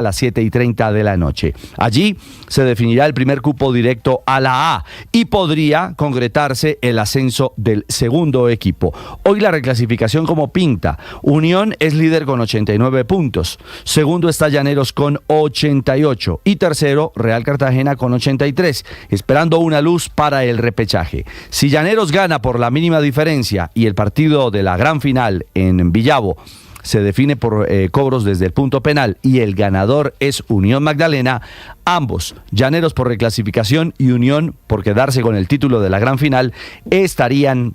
a las 7:30 de la noche. Allí se definirá el primer cupo directo a la A y podría concretarse el ascenso del segundo equipo. Hoy la reclasificación como pinta. Unión es líder con 89 puntos. Segundo está Llaneros con 88 y tercero Real Cartagena con 83, esperando una luz para el repechaje. Si Llaneros gana por la mínima diferencia y el partido de la gran final en Villavo se define por cobros desde el punto penal y el ganador es Unión Magdalena, ambos, Llaneros por reclasificación y Unión por quedarse con el título de la gran final, estarían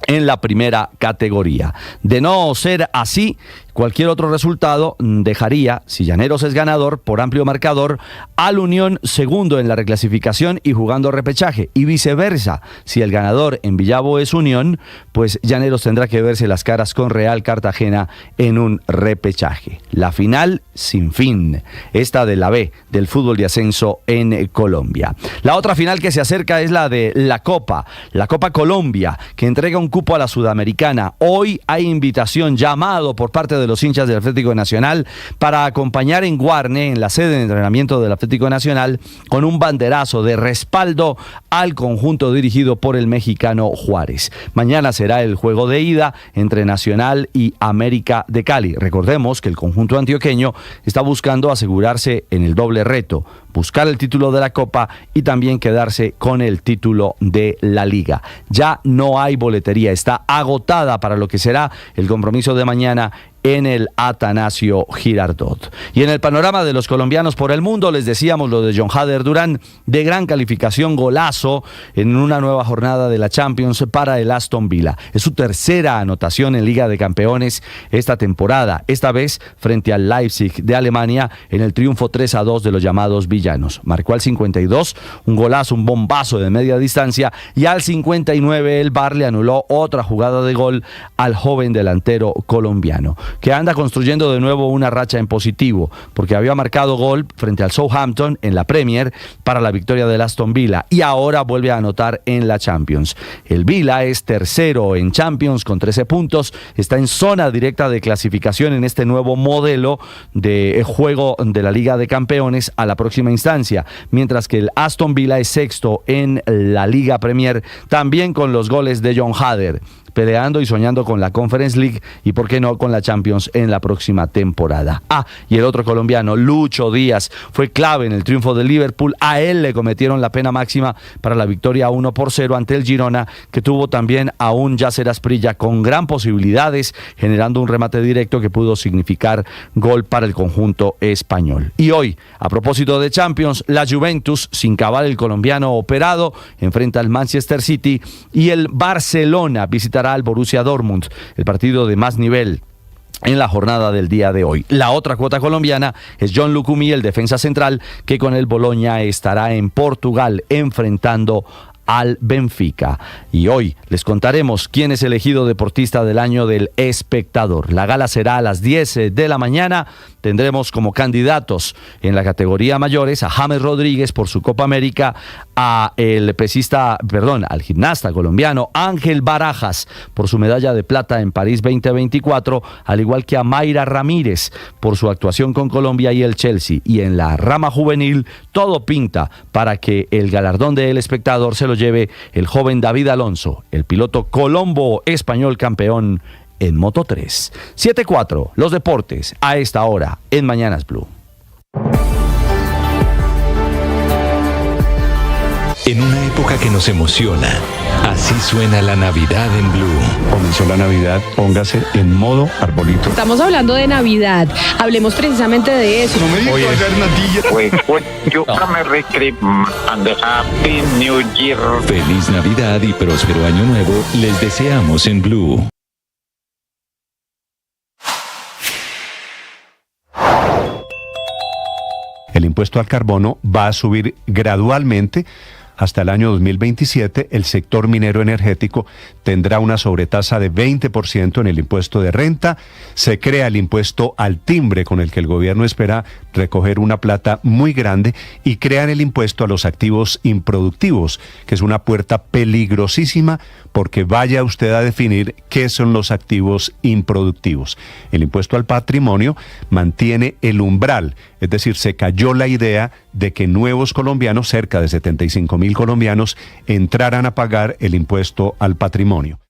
en la primera categoría. De no ser así, cualquier otro resultado dejaría, si Llaneros es ganador por amplio marcador, al Unión segundo en la reclasificación y jugando repechaje, y viceversa. Si el ganador en Villavo es Unión, pues Llaneros tendrá que verse las caras con Real Cartagena en un repechaje. La final sin fin, esta de la B, del fútbol de ascenso en Colombia. La otra final que se acerca es la de la Copa Colombia, que entrega un cupo a la Sudamericana. Hoy hay invitación, llamado por parte de los hinchas del Atlético Nacional para acompañar en Guarne, en la sede de entrenamiento del Atlético Nacional, con un banderazo de respaldo al conjunto dirigido por el mexicano Juárez. Mañana será el juego de ida entre Nacional y América de Cali. Recordemos que el conjunto antioqueño está buscando asegurarse en el doble reto, buscar el título de la Copa y también quedarse con el título de la Liga. Ya no hay boletería, está agotada para lo que será el compromiso de mañana en el Atanasio Girardot. Y en el panorama de los colombianos por el mundo, les decíamos lo de John Hader Durán, de gran calificación, golazo en una nueva jornada de la Champions para el Aston Villa. Es su tercera anotación en Liga de Campeones esta temporada, esta vez frente al Leipzig de Alemania en el triunfo 3-2 de los llamados villanos. Marcó al 52, un golazo, un bombazo de media distancia, y al 59 el VAR le anuló otra jugada de gol al joven delantero colombiano, que anda construyendo de nuevo una racha en positivo, porque había marcado gol frente al Southampton en la Premier para la victoria del Aston Villa y ahora vuelve a anotar en la Champions. El Villa es tercero en Champions con 13 puntos, está en zona directa de clasificación en este nuevo modelo de juego de la Liga de Campeones a la próxima instancia, mientras que el Aston Villa es sexto en la Liga Premier, también con los goles de John Hader, peleando y soñando con la Conference League y por qué no con la Champions en la próxima temporada. Y el otro colombiano, Lucho Díaz, fue clave en el triunfo del Liverpool. A él le cometieron la pena máxima para la victoria 1-0 ante el Girona, que tuvo también a un Yasser Asprilla con gran posibilidades, generando un remate directo que pudo significar gol para el conjunto español. Y hoy, a propósito de Champions, la Juventus, sin cabal el colombiano operado, enfrenta al Manchester City y el Barcelona visitará al Borussia Dortmund, el partido de más nivel en la jornada del día de hoy. La otra cuota colombiana es John Lucumí, el defensa central, que con el Bologna estará en Portugal enfrentando al Benfica. Y hoy les contaremos quién es elegido deportista del año del Espectador. La gala será a las 10 de la mañana. Tendremos como candidatos en la categoría mayores a James Rodríguez por su Copa América, al gimnasta colombiano Ángel Barajas por su medalla de plata en París 2024, al igual que a Mayra Ramírez por su actuación con Colombia y el Chelsea. Y en la rama juvenil todo pinta para que el galardón del Espectador se lo lleve el joven David Alonso, el piloto colombo español campeón en Moto3. 7:04, los deportes a esta hora en Mañanas Blue. En una época que nos emociona, así suena la Navidad en Blue. Comenzó la Navidad, póngase en modo arbolito. Estamos hablando de Navidad, hablemos precisamente de eso. No me digas Happy New Year. Feliz Navidad y próspero Año Nuevo les deseamos en Blue. El impuesto al carbono va a subir gradualmente. Hasta el año 2027, el sector minero energético tendrá una sobretasa de 20% en el impuesto de renta. Se crea el impuesto al timbre, con el que el gobierno espera recoger una plata muy grande, y crean el impuesto a los activos improductivos, que es una puerta peligrosísima, porque vaya usted a definir qué son los activos improductivos. El impuesto al patrimonio mantiene el umbral Es decir, se cayó la idea de que nuevos colombianos, cerca de 75.000 colombianos, entraran a pagar el impuesto al patrimonio.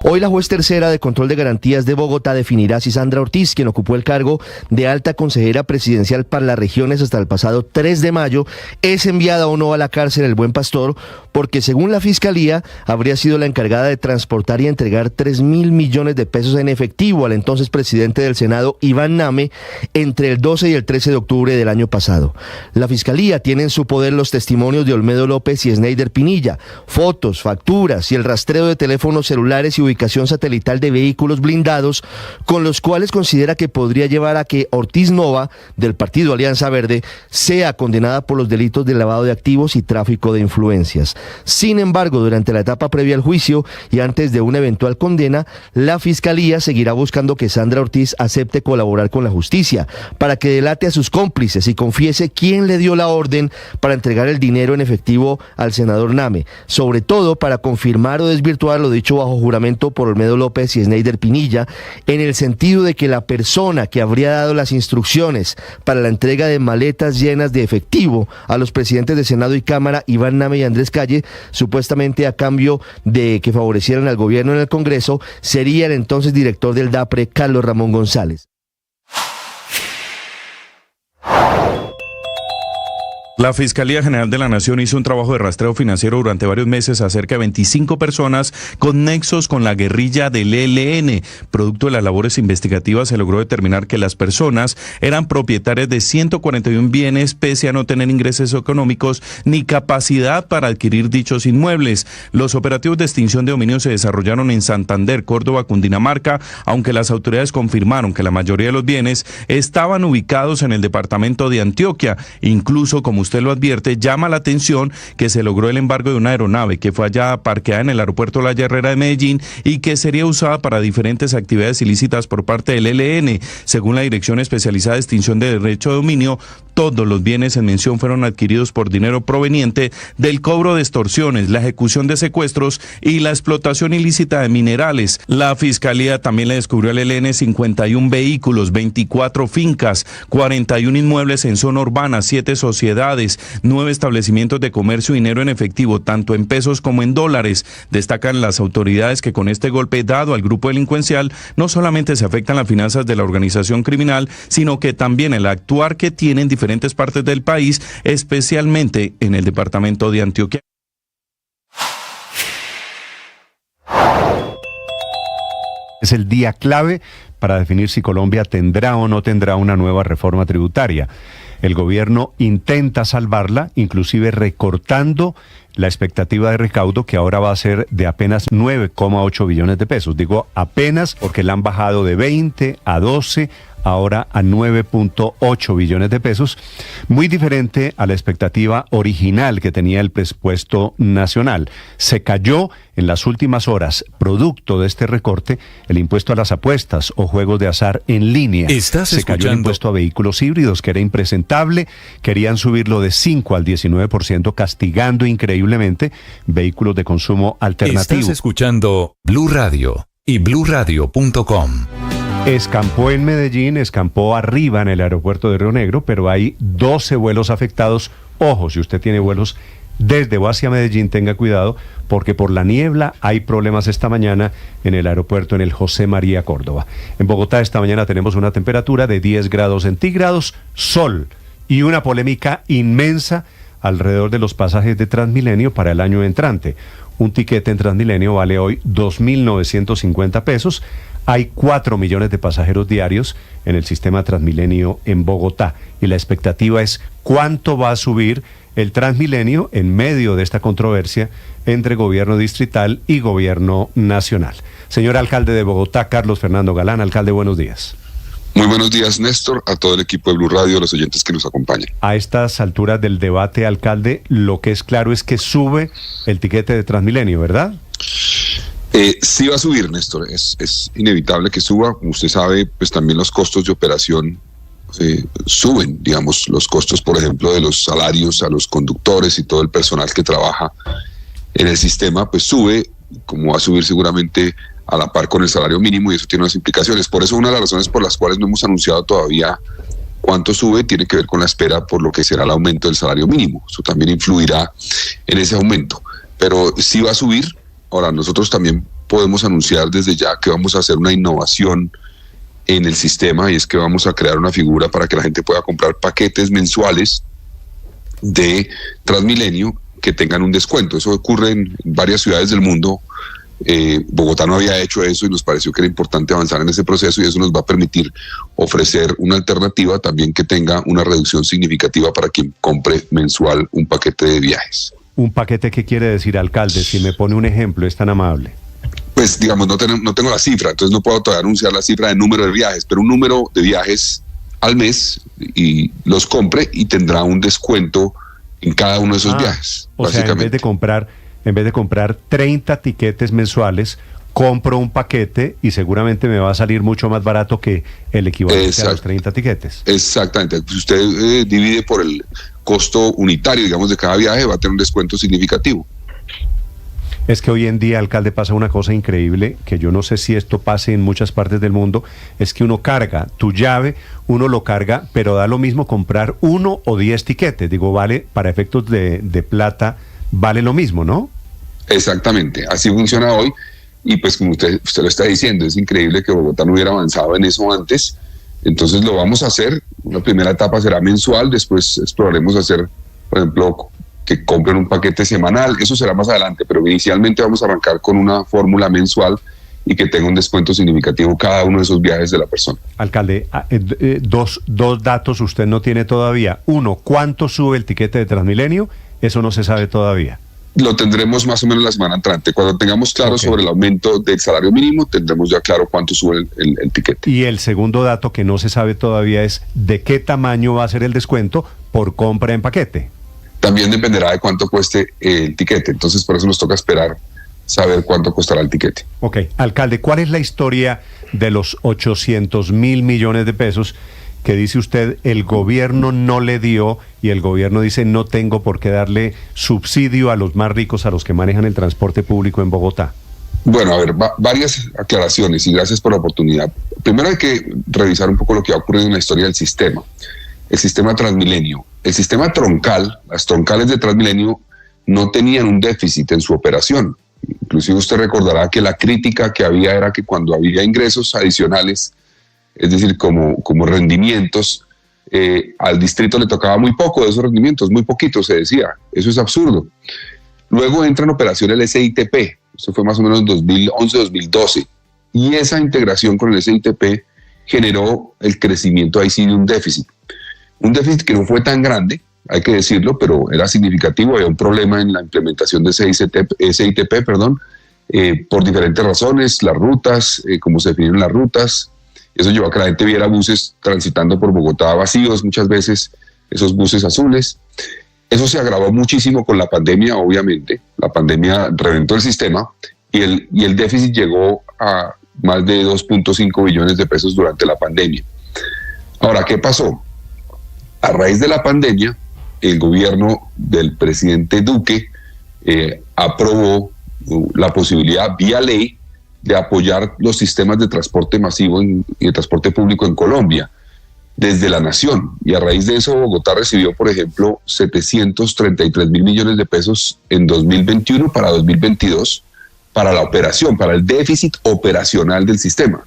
Hoy la juez tercera de control de garantías de Bogotá definirá si Sandra Ortiz, quien ocupó el cargo de alta consejera presidencial para las regiones hasta el pasado 3 de mayo, es enviada o no a la cárcel El Buen Pastor, porque según la Fiscalía habría sido la encargada de transportar y entregar 3.000 millones de pesos en efectivo al entonces presidente del Senado, Iván Name, entre el 12 y el 13 de octubre del año pasado. La Fiscalía tiene en su poder los testimonios de Olmedo López y Sneider Pinilla, fotos, facturas y el rastreo de teléfonos celulares y ubicación satelital de vehículos blindados, con los cuales considera que podría llevar a que Ortiz Nova, del partido Alianza Verde, sea condenada por los delitos de lavado de activos y tráfico de influencias. Sin embargo, durante la etapa previa al juicio y antes de una eventual condena, la Fiscalía seguirá buscando que Sandra Ortiz acepte colaborar con la justicia para que delate a sus cómplices y confiese quién le dio la orden para entregar el dinero en efectivo al senador Name, sobre todo para confirmar o desvirtuar lo dicho bajo juramento por Olmedo López y Sneider Pinilla, en el sentido de que la persona que habría dado las instrucciones para la entrega de maletas llenas de efectivo a los presidentes de Senado y Cámara, Iván Name y Andrés Calle, supuestamente a cambio de que favorecieran al gobierno en el Congreso, sería el entonces director del DAPRE, Carlos Ramón González. La Fiscalía General de la Nación hizo un trabajo de rastreo financiero durante varios meses a cerca de 25 personas con nexos con la guerrilla del ELN. Producto de las labores investigativas se logró determinar que las personas eran propietarias de 141 bienes pese a no tener ingresos económicos ni capacidad para adquirir dichos inmuebles. Los operativos de extinción de dominio se desarrollaron en Santander, Córdoba, Cundinamarca, aunque las autoridades confirmaron que la mayoría de los bienes estaban ubicados en el departamento de Antioquia. Incluso, como usted lo advierte, llama la atención que se logró el embargo de una aeronave que fue hallada parqueada en el aeropuerto La Herrera de Medellín y que sería usada para diferentes actividades ilícitas por parte del ELN. Según la Dirección Especializada de Extinción de Derecho de Dominio, todos los bienes en mención fueron adquiridos por dinero proveniente del cobro de extorsiones, la ejecución de secuestros y la explotación ilícita de minerales. La Fiscalía también le descubrió al ELN 51 vehículos, 24 fincas, 41 inmuebles en zona urbana, 7 sociedades, 9 establecimientos de comercio y dinero en efectivo, tanto en pesos como en dólares. Destacan las autoridades que con este golpe dado al grupo delincuencial no solamente se afectan las finanzas de la organización criminal, sino que también el actuar que tiene en diferentes partes del país, especialmente en el departamento de Antioquia. Es el día clave para definir si Colombia tendrá o no tendrá una nueva reforma tributaria. El gobierno intenta salvarla, inclusive recortando la expectativa de recaudo, que ahora va a ser de apenas 9,8 billones de pesos. Digo apenas porque la han bajado de 20 a 12, ahora a 9,8 billones de pesos, muy diferente a la expectativa original que tenía el presupuesto nacional. Se cayó en las últimas horas, producto de este recorte, el impuesto a las apuestas o juegos de azar en línea. Se cayó el impuesto a vehículos híbridos, que era impresentable, querían subirlo de 5 al 19%, castigando increíblemente vehículos de consumo alternativo. Estás escuchando Blue Radio y BlueRadio.com. Escampó en Medellín, escampó arriba en el aeropuerto de Río Negro, pero hay 12 vuelos afectados. Ojo, si usted tiene vuelos desde o hacia Medellín, tenga cuidado, porque por la niebla hay problemas esta mañana en el aeropuerto, en el José María Córdoba. En Bogotá esta mañana tenemos una temperatura de 10 grados centígrados, sol y una polémica inmensa alrededor de los pasajes de Transmilenio para el año entrante. Un tiquete en Transmilenio vale hoy 2.950 pesos. Hay 4 millones de pasajeros diarios en el sistema Transmilenio en Bogotá y la expectativa es cuánto va a subir el Transmilenio en medio de esta controversia entre gobierno distrital y gobierno nacional. Señor alcalde de Bogotá, Carlos Fernando Galán. Alcalde, buenos días. Muy buenos días, Néstor, a todo el equipo de Blue Radio, a los oyentes que nos acompañan. A estas alturas del debate, alcalde, lo que es claro es que sube el tiquete de Transmilenio, ¿verdad? Sí va a subir, Néstor, es inevitable que suba. Como usted sabe, pues también los costos de operación suben, digamos, los costos, por ejemplo, de los salarios a los conductores y todo el personal que trabaja en el sistema, pues sube, como va a subir seguramente a la par con el salario mínimo, y eso tiene unas implicaciones. Por eso una de las razones por las cuales no hemos anunciado todavía cuánto sube tiene que ver con la espera por lo que será el aumento del salario mínimo. Eso también influirá en ese aumento, pero sí va a subir. Ahora, nosotros también podemos anunciar desde ya que vamos a hacer una innovación en el sistema, y es que vamos a crear una figura para que la gente pueda comprar paquetes mensuales de Transmilenio que tengan un descuento. Eso ocurre en varias ciudades del mundo. Bogotá no había hecho eso y nos pareció que era importante avanzar en ese proceso, y eso nos va a permitir ofrecer una alternativa también que tenga una reducción significativa para quien compre mensual un paquete de viajes. ¿Un paquete qué quiere decir, alcalde? Si me pone un ejemplo, es tan amable. Pues digamos, no tengo la cifra, entonces no puedo todavía anunciar la cifra de número de viajes, pero un número de viajes al mes, y los compre y tendrá un descuento en cada uno de esos viajes. O sea, en vez de comprar 30 tiquetes mensuales, compro un paquete y seguramente me va a salir mucho más barato que el equivalente a los 30 tiquetes. Exactamente. Si usted divide por el costo unitario, digamos, de cada viaje, va a tener un descuento significativo. Es que hoy en día, alcalde, pasa una cosa increíble, que yo no sé si esto pase en muchas partes del mundo, es que uno carga tu llave, uno lo carga, pero da lo mismo comprar 1 o 10 tiquetes. Digo, vale, para efectos de plata, vale lo mismo, ¿no? Exactamente, así funciona hoy, y pues como usted lo está diciendo, es increíble que Bogotá no hubiera avanzado en eso antes. Entonces lo vamos a hacer. Una primera etapa será mensual, después exploraremos hacer, por ejemplo, que compren un paquete semanal. Eso será más adelante, pero inicialmente vamos a arrancar con una fórmula mensual y que tenga un descuento significativo cada uno de esos viajes de la persona. Alcalde, dos datos usted no tiene todavía. Uno, ¿cuánto sube el tiquete de Transmilenio? Eso no se sabe todavía. Lo tendremos más o menos la semana entrante. Cuando tengamos claro sobre el aumento del salario mínimo, tendremos ya claro cuánto sube el tiquete. Y el segundo dato que no se sabe todavía es de qué tamaño va a ser el descuento por compra en paquete. También dependerá de cuánto cueste el tiquete. Entonces, por eso nos toca esperar saber cuánto costará el tiquete. Ok. Alcalde, ¿cuál es la historia de los 800.000 millones de pesos que dice usted el gobierno no le dio, y el gobierno dice no tengo por qué darle subsidio a los más ricos, a los que manejan el transporte público en Bogotá? Bueno, a ver, varias aclaraciones, y gracias por la oportunidad. Primero hay que revisar un poco lo que ha ocurrido en la historia del sistema. El sistema Transmilenio. El sistema troncal, las troncales de Transmilenio, no tenían un déficit en su operación. Inclusive usted recordará que la crítica que había era que cuando había ingresos adicionales, es decir, como rendimientos, al distrito le tocaba muy poco de esos rendimientos, muy poquito, se decía. Eso es absurdo. Luego entra en operación el SITP, eso fue más o menos en 2011-2012, y esa integración con el SITP generó el crecimiento ahí sí de un déficit. Un déficit que no fue tan grande, hay que decirlo, pero era significativo. Había un problema en la implementación de SITP, por diferentes razones, las rutas, cómo se definen las rutas. Eso llevó a que la gente viera buses transitando por Bogotá vacíos, muchas veces esos buses azules. Eso se agravó muchísimo con la pandemia, obviamente. La pandemia reventó el sistema y el déficit llegó a más de 2.5 billones de pesos durante la pandemia. Ahora, ¿qué pasó? A raíz de la pandemia, el gobierno del presidente Duque aprobó la posibilidad vía ley de apoyar los sistemas de transporte masivo y de transporte público en Colombia desde la nación. Y a raíz de eso, Bogotá recibió, por ejemplo, 733.000 millones de pesos en 2021 para 2022 para la operación, para el déficit operacional del sistema.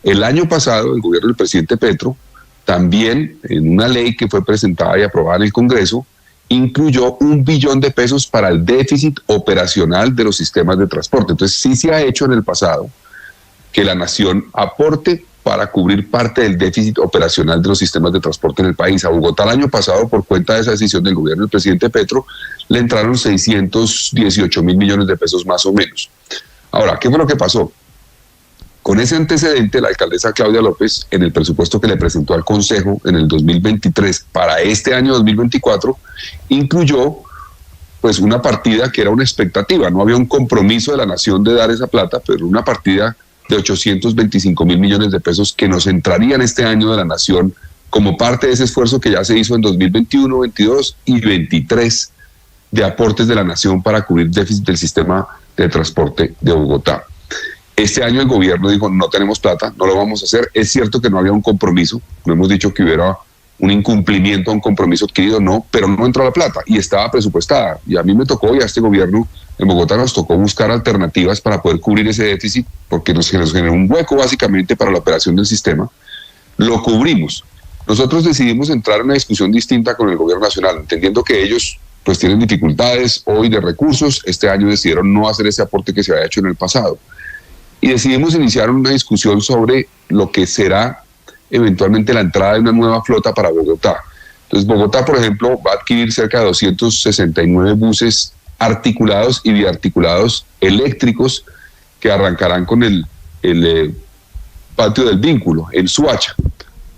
El año pasado, el gobierno del presidente Petro también, en una ley que fue presentada y aprobada en el Congreso, incluyó 1 billón de pesos para el déficit operacional de los sistemas de transporte. Entonces sí se ha hecho en el pasado que la nación aporte para cubrir parte del déficit operacional de los sistemas de transporte en el país. A Bogotá el año pasado, por cuenta de esa decisión del gobierno del presidente Petro, le entraron 618.000 millones de pesos más o menos. Ahora, ¿qué fue lo que pasó? Con ese antecedente, la alcaldesa Claudia López, en el presupuesto que le presentó al Consejo en el 2023 para este año 2024, incluyó pues una partida que era una expectativa. No había un compromiso de la nación de dar esa plata, pero una partida de 825.000 millones de pesos que nos entrarían este año de la nación como parte de ese esfuerzo que ya se hizo en 2021, 22 y 23 de aportes de la nación para cubrir déficit del sistema de transporte de Bogotá. Este año el gobierno dijo, no tenemos plata, no lo vamos a hacer. Es cierto que no había un compromiso, no hemos dicho que hubiera un incumplimiento a un compromiso adquirido, no, pero no entró la plata y estaba presupuestada. Y a mí me tocó, y a este gobierno en Bogotá nos tocó buscar alternativas para poder cubrir ese déficit, porque nos generó un hueco básicamente para la operación del sistema. Lo cubrimos. Nosotros decidimos entrar en una discusión distinta con el gobierno nacional, entendiendo que ellos pues tienen dificultades hoy de recursos. Este año decidieron no hacer ese aporte que se había hecho en el pasado. Y decidimos iniciar una discusión sobre lo que será eventualmente la entrada de una nueva flota para Bogotá. Entonces Bogotá, por ejemplo, va a adquirir cerca de 269 buses articulados y biarticulados eléctricos que arrancarán con el patio del vínculo, el Suacha.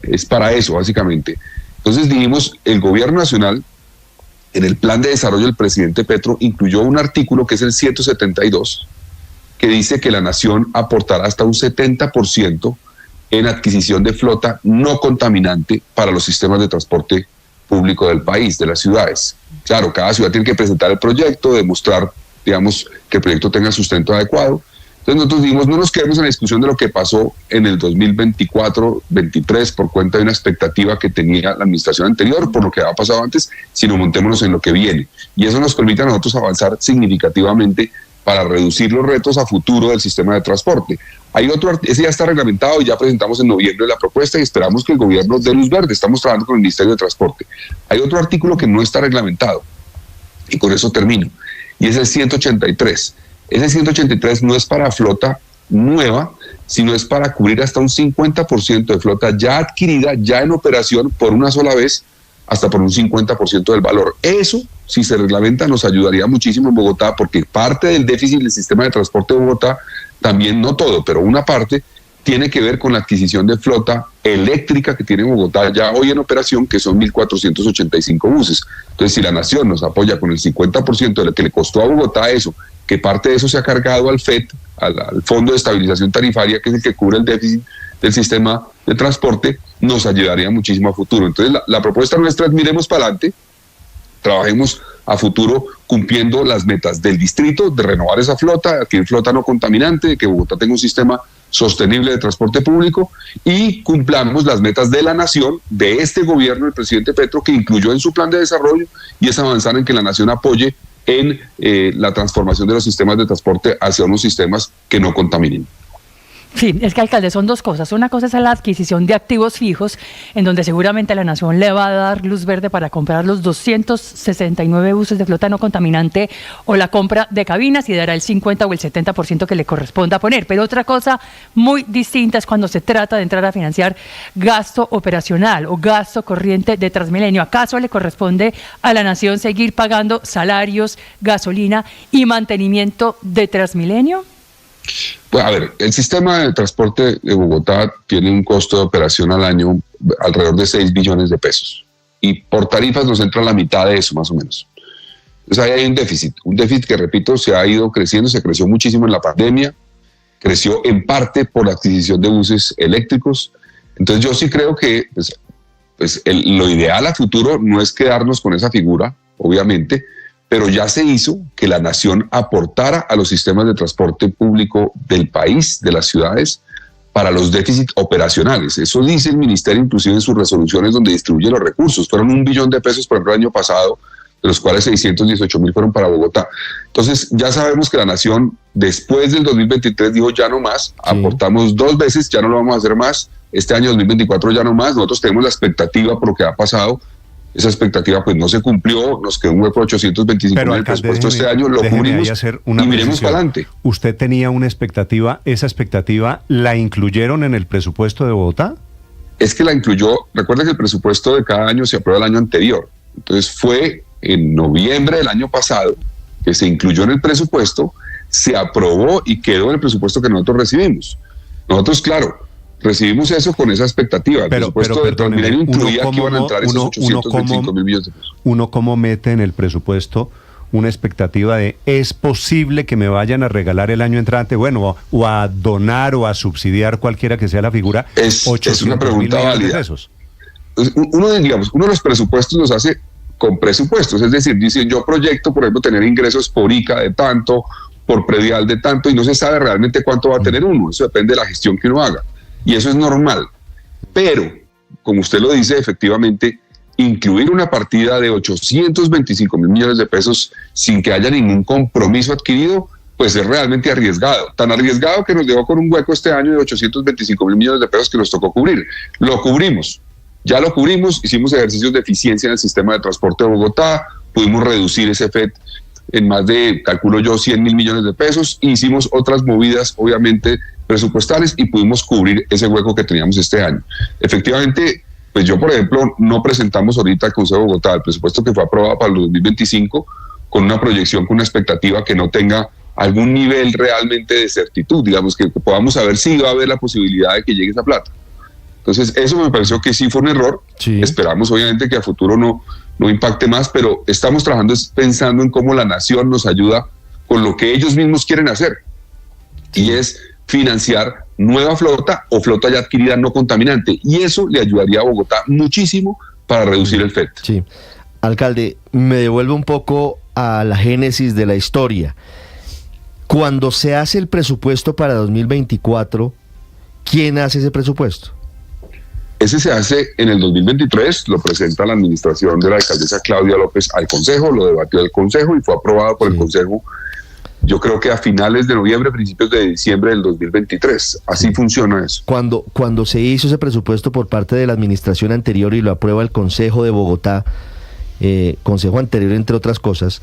Es para eso, básicamente. Entonces dijimos, el gobierno nacional, en el plan de desarrollo del presidente Petro, incluyó un artículo que es el 172, que dice que la nación aportará hasta un 70% en adquisición de flota no contaminante para los sistemas de transporte público del país, de las ciudades. Claro, cada ciudad tiene que presentar el proyecto, demostrar, digamos, que el proyecto tenga sustento adecuado. Entonces nosotros dijimos, no nos quedemos en la discusión de lo que pasó en el 2024-23 por cuenta de una expectativa que tenía la administración anterior por lo que había pasado antes, sino montémonos en lo que viene. Y eso nos permite a nosotros avanzar significativamente para reducir los retos a futuro del sistema de transporte. Hay otro, ese ya está reglamentado y ya presentamos en noviembre la propuesta y esperamos que el gobierno dé luz verde. Estamos trabajando con el Ministerio de Transporte. Hay otro artículo que no está reglamentado y con eso termino, y es el 183. Ese 183 no es para flota nueva, sino es para cubrir hasta un 50% de flota ya adquirida, ya en operación por una sola vez, hasta por un 50% del valor. Eso, si se reglamenta, nos ayudaría muchísimo en Bogotá, porque parte del déficit del sistema de transporte de Bogotá, también no todo, pero una parte, tiene que ver con la adquisición de flota eléctrica que tiene Bogotá ya hoy en operación, que son 1.485 buses. Entonces, si la nación nos apoya con el 50% de lo que le costó a Bogotá eso, que parte de eso se ha cargado al FED, al Fondo de Estabilización Tarifaria, que es el que cubre el déficit del sistema de transporte, nos ayudaría muchísimo a futuro. Entonces, la propuesta nuestra es miremos para adelante, trabajemos a futuro cumpliendo las metas del distrito, de renovar esa flota, adquirir flota no contaminante, de que Bogotá tenga un sistema sostenible de transporte público, y cumplamos las metas de la nación, de este gobierno del presidente Petro, que incluyó en su plan de desarrollo, y es avanzar en que la nación apoye en la transformación de los sistemas de transporte hacia unos sistemas que no contaminen. Sí, es que, alcalde, son dos cosas. Una cosa es la adquisición de activos fijos, en donde seguramente la nación le va a dar luz verde para comprar los 269 buses de flota no contaminante, o la compra de cabinas, y dará el 50 o el 70% que le corresponda poner. Pero otra cosa muy distinta es cuando se trata de entrar a financiar gasto operacional o gasto corriente de Transmilenio. ¿Acaso le corresponde a la nación seguir pagando salarios, gasolina y mantenimiento de Transmilenio? Pues, a ver, el sistema de transporte de Bogotá tiene un costo de operación al año alrededor de 6 billones de pesos. Y por tarifas nos entra la mitad de eso, más o menos. Entonces ahí hay un déficit que, repito, se ha ido creciendo, se creció muchísimo en la pandemia, creció en parte por la adquisición de buses eléctricos. Entonces yo sí creo que lo ideal a futuro no es quedarnos con esa figura, obviamente, pero ya se hizo que la nación aportara a los sistemas de transporte público del país, de las ciudades, para los déficits operacionales. Eso dice el ministerio inclusive en sus resoluciones donde distribuye los recursos. Fueron 1 billón de pesos, por ejemplo, el año pasado, de los cuales 618.000 fueron para Bogotá. Entonces ya sabemos que la nación después del 2023 dijo ya no más, sí. Aportamos 2 veces, ya no lo vamos a hacer más. Este año 2024 ya no más. Nosotros tenemos la expectativa por lo que ha pasado. Esa expectativa pues no se cumplió, nos quedó un hueco de 825 mil presupuesto este año, lo cubrimos y miremos para adelante. ¿Usted tenía una expectativa? ¿Esa expectativa la incluyeron en el presupuesto de Bogotá? Es que la incluyó, recuerda que el presupuesto de cada año se aprueba el año anterior, entonces fue en noviembre del año pasado que se incluyó en el presupuesto, se aprobó y quedó en el presupuesto que nosotros recibimos. Nosotros, claro, recibimos eso con esa expectativa. El presupuesto de Transmilenio incluía que iban a entrar esos 825 mil millones de pesos. ¿Uno cómo mete en el presupuesto una expectativa de es posible que me vayan a regalar el año entrante, bueno, o a donar o a subsidiar, cualquiera que sea la figura, es una pregunta válida. Uno de los presupuestos los hace con presupuestos, es decir, dice yo proyecto, por ejemplo, tener ingresos por ICA de tanto, por predial de tanto, y no se sabe realmente cuánto va a tener uno. Eso depende de la gestión que uno haga. Y eso es normal. Pero, como usted lo dice, efectivamente, incluir una partida de 825 mil millones de pesos sin que haya ningún compromiso adquirido, pues es realmente arriesgado. Tan arriesgado que nos dejó con un hueco este año de 825 mil millones de pesos que nos tocó cubrir. Lo cubrimos. Ya lo cubrimos, hicimos ejercicios de eficiencia en el sistema de transporte de Bogotá, pudimos reducir ese FET en más de, calculo yo, 100 mil millones de pesos, e hicimos otras movidas, obviamente, presupuestales, y pudimos cubrir ese hueco que teníamos este año. Efectivamente, pues yo, por ejemplo, no presentamos ahorita al Consejo de Bogotá el presupuesto que fue aprobado para el 2025 con una proyección, con una expectativa que no tenga algún nivel realmente de certitud, digamos, que podamos saber si va a haber la posibilidad de que llegue esa plata. Entonces, eso me pareció que sí fue un error. Sí. Esperamos, obviamente, que a futuro no impacte más, pero estamos trabajando pensando en cómo la nación nos ayuda con lo que ellos mismos quieren hacer. Sí. Y es financiar nueva flota o flota ya adquirida no contaminante. Y eso le ayudaría a Bogotá muchísimo para reducir el FET. Sí. Alcalde, me devuelve un poco a la génesis de la historia. Cuando se hace el presupuesto para 2024, ¿quién hace ese presupuesto? Ese se hace en el 2023, lo presenta la administración de la alcaldesa Claudia López al Consejo, lo debatió el Consejo y fue aprobado por el Consejo, yo creo que a finales de noviembre, principios de diciembre del 2023. Así funciona eso. Cuando se hizo ese presupuesto por parte de la administración anterior y lo aprueba el Consejo de Bogotá, Consejo anterior entre otras cosas,